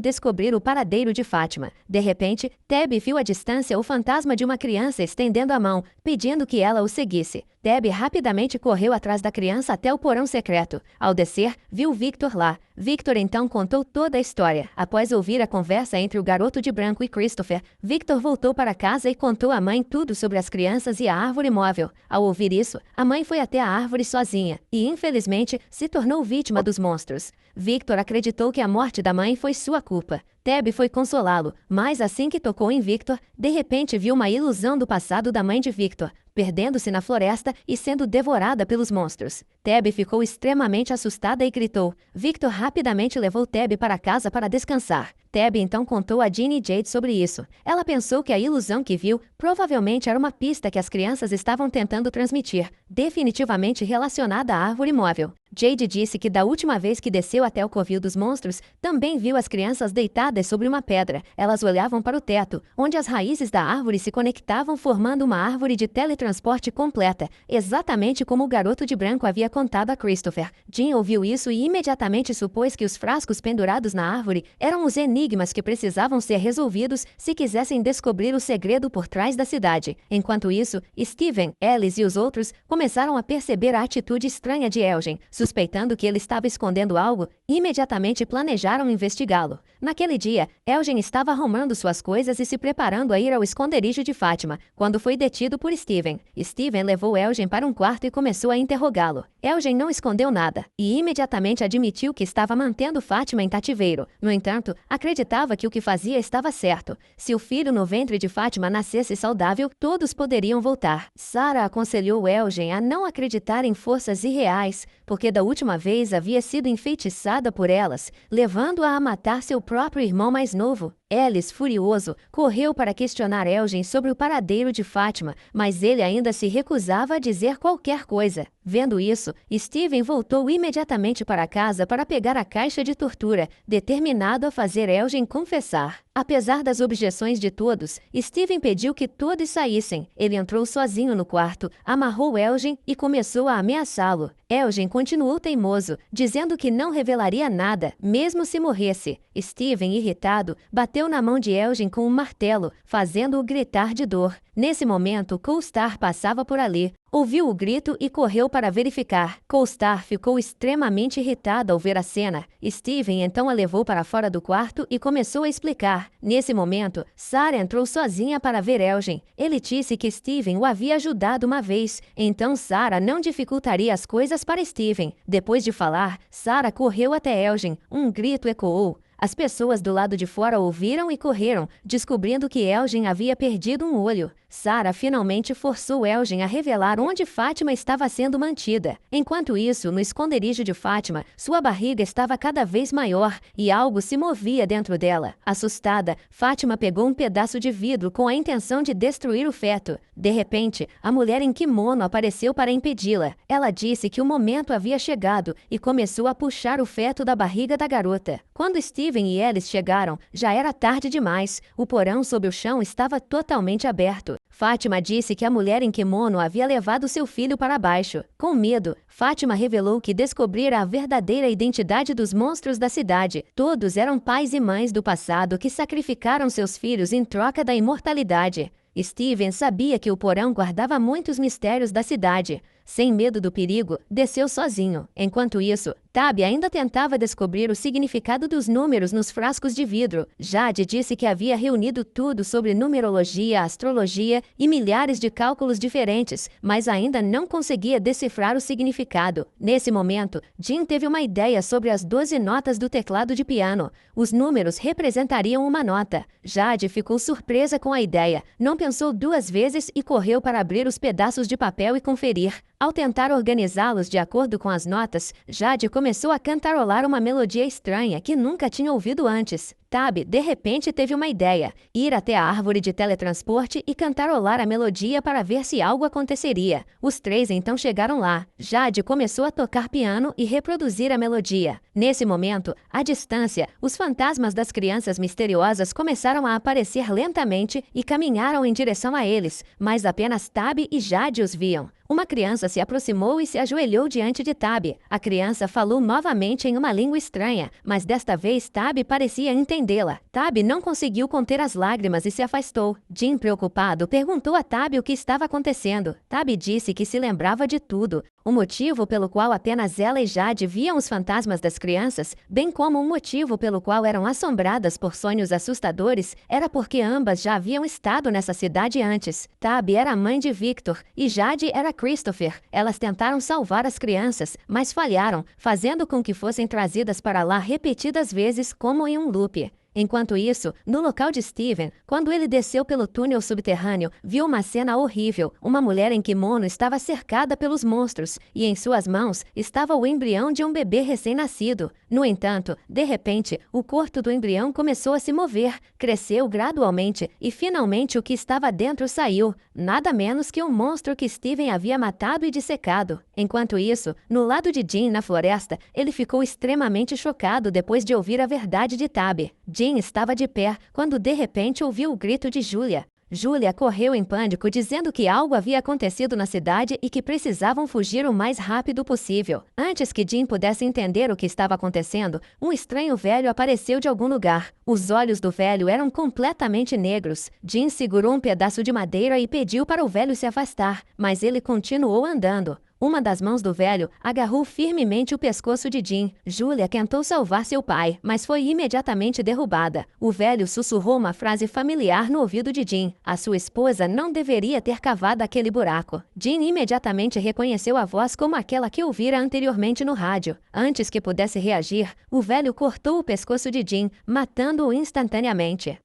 descobrir o paradeiro de Fátima. De repente, Teb viu à distância o fantasma de uma criança estendendo a mão, pedindo que ela o seguisse. Teb rapidamente correu atrás da criança até o porão secreto. Ao descer, viu Victor lá. Victor então contou toda a história. Após ouvir a conversa entre o garoto de branco e Christopher, Victor voltou para casa e contou à mãe tudo sobre as crianças e a árvore móvel. Ao ouvir isso, a mãe foi até a árvore sozinha e, infelizmente, se tornou vítima dos monstros. Victor acreditou que a morte da mãe foi sua culpa. Teb foi consolá-lo, mas assim que tocou em Victor, de repente viu uma ilusão do passado da mãe de Victor, perdendo-se na floresta e sendo devorada pelos monstros. Teb ficou extremamente assustada e gritou. Victor rapidamente levou Teb para casa para descansar. Teb então contou a Jean e Jade sobre isso. Ela pensou que a ilusão que viu provavelmente era uma pista que as crianças estavam tentando transmitir, definitivamente relacionada à árvore móvel. Jade disse que da última vez que desceu até o covil dos monstros, também viu as crianças deitadas sobre uma pedra. Elas olhavam para o teto, onde as raízes da árvore se conectavam formando uma árvore de teletransporte completa, exatamente como o garoto de branco havia contado a Christopher. Jean ouviu isso e imediatamente supôs que os frascos pendurados na árvore eram os enigmas que precisavam ser resolvidos se quisessem descobrir o segredo por trás da cidade. Enquanto isso, Steven, Alice e os outros começaram a perceber a atitude estranha de Elgen. Suspeitando que ele estava escondendo algo, imediatamente planejaram investigá-lo. Naquele dia, Elgen estava arrumando suas coisas e se preparando a ir ao esconderijo de Fátima, quando foi detido por Steven. Steven levou Elgen para um quarto e começou a interrogá-lo. Elgen não escondeu nada e imediatamente admitiu que estava mantendo Fátima em cativeiro. No entanto, acreditava que o que fazia estava certo. Se o filho no ventre de Fátima nascesse saudável, todos poderiam voltar. Sarah aconselhou Elgen a não acreditar em forças irreais, porque da última vez havia sido enfeitiçada por elas, levando-a a matar seu próprio irmão mais novo. Ellis, furioso, correu para questionar Elgin sobre o paradeiro de Fátima, mas ele ainda se recusava a dizer qualquer coisa. Vendo isso, Steven voltou imediatamente para casa para pegar a caixa de tortura, determinado a fazer Elgin confessar. Apesar das objeções de todos, Steven pediu que todos saíssem. Ele entrou sozinho no quarto, amarrou Elgin e começou a ameaçá-lo. Elgin continuou teimoso, dizendo que não revelaria nada, mesmo se morresse. Steven, irritado, bateu na mão de Elgin com um martelo, fazendo-o gritar de dor. Nesse momento, Coulstar passava por ali. Ouviu o grito e correu para verificar. Coulstar ficou extremamente irritado ao ver a cena. Steven então a levou para fora do quarto e começou a explicar. Nesse momento, Sarah entrou sozinha para ver Elgin. Ele disse que Steven o havia ajudado uma vez, então Sarah não dificultaria as coisas para Steven. Depois de falar, Sarah correu até Elgin. Um grito ecoou. As pessoas do lado de fora ouviram e correram, descobrindo que Elgin havia perdido um olho. Sarah finalmente forçou Elgin a revelar onde Fátima estava sendo mantida. Enquanto isso, no esconderijo de Fátima, sua barriga estava cada vez maior e algo se movia dentro dela. Assustada, Fátima pegou um pedaço de vidro com a intenção de destruir o feto. De repente, a mulher em kimono apareceu para impedi-la. Ela disse que o momento havia chegado e começou a puxar o feto da barriga da garota. Quando Steven e Ellis chegaram, já era tarde demais. O porão sob o chão estava totalmente aberto. Fátima disse que a mulher em kimono havia levado seu filho para baixo. Com medo, Fátima revelou que descobrira a verdadeira identidade dos monstros da cidade. Todos eram pais e mães do passado que sacrificaram seus filhos em troca da imortalidade. Steven sabia que o porão guardava muitos mistérios da cidade. Sem medo do perigo, desceu sozinho. Enquanto isso, Tabby ainda tentava descobrir o significado dos números nos frascos de vidro. Jade disse que havia reunido tudo sobre numerologia, astrologia e milhares de cálculos diferentes, mas ainda não conseguia decifrar o significado. Nesse momento, Jean teve uma ideia sobre as 12 notas do teclado de piano. Os números representariam uma nota. Jade ficou surpresa com a ideia, não pensou duas vezes e correu para abrir os pedaços de papel e conferir. Ao tentar organizá-los de acordo com as notas, Jade começou a cantarolar uma melodia estranha que nunca tinha ouvido antes. Tabby, de repente, teve uma ideia: ir até a árvore de teletransporte e cantarolar a melodia para ver se algo aconteceria. Os três então chegaram lá. Jade começou a tocar piano e reproduzir a melodia. Nesse momento, à distância, os fantasmas das crianças misteriosas começaram a aparecer lentamente e caminharam em direção a eles, mas apenas Tabby e Jade os viam. Uma criança se aproximou e se ajoelhou diante de Tabby. A criança falou novamente em uma língua estranha, mas desta vez Tabby parecia entendê-la. Tabby não conseguiu conter as lágrimas e se afastou. Jean, preocupado, perguntou a Tabby o que estava acontecendo. Tabby disse que se lembrava de tudo. O motivo pelo qual apenas ela e Jade viam os fantasmas das crianças, bem como o motivo pelo qual eram assombradas por sonhos assustadores, era porque ambas já haviam estado nessa cidade antes. Tabby era a mãe de Victor e Jade era Christopher. Elas tentaram salvar as crianças, mas falharam, fazendo com que fossem trazidas para lá repetidas vezes como em um loop. Enquanto isso, no local de Steven, quando ele desceu pelo túnel subterrâneo, viu uma cena horrível. Uma mulher em kimono estava cercada pelos monstros e em suas mãos estava o embrião de um bebê recém-nascido. No entanto, de repente, o corpo do embrião começou a se mover, cresceu gradualmente e finalmente o que estava dentro saiu. Nada menos que um monstro que Steven havia matado e dissecado. Enquanto isso, no lado de Jean na floresta, ele ficou extremamente chocado depois de ouvir a verdade de Tabby. Jean estava de pé quando de repente ouviu o grito de Julia. Julia correu em pânico dizendo que algo havia acontecido na cidade e que precisavam fugir o mais rápido possível. Antes que Jean pudesse entender o que estava acontecendo, um estranho velho apareceu de algum lugar. Os olhos do velho eram completamente negros. Jean segurou um pedaço de madeira e pediu para o velho se afastar, mas ele continuou andando. Uma das mãos do velho agarrou firmemente o pescoço de Jean. Julia tentou salvar seu pai, mas foi imediatamente derrubada. O velho sussurrou uma frase familiar no ouvido de Jean. A sua esposa não deveria ter cavado aquele buraco. Jean imediatamente reconheceu a voz como aquela que ouvira anteriormente no rádio. Antes que pudesse reagir, o velho cortou o pescoço de Jean, matando-o instantaneamente.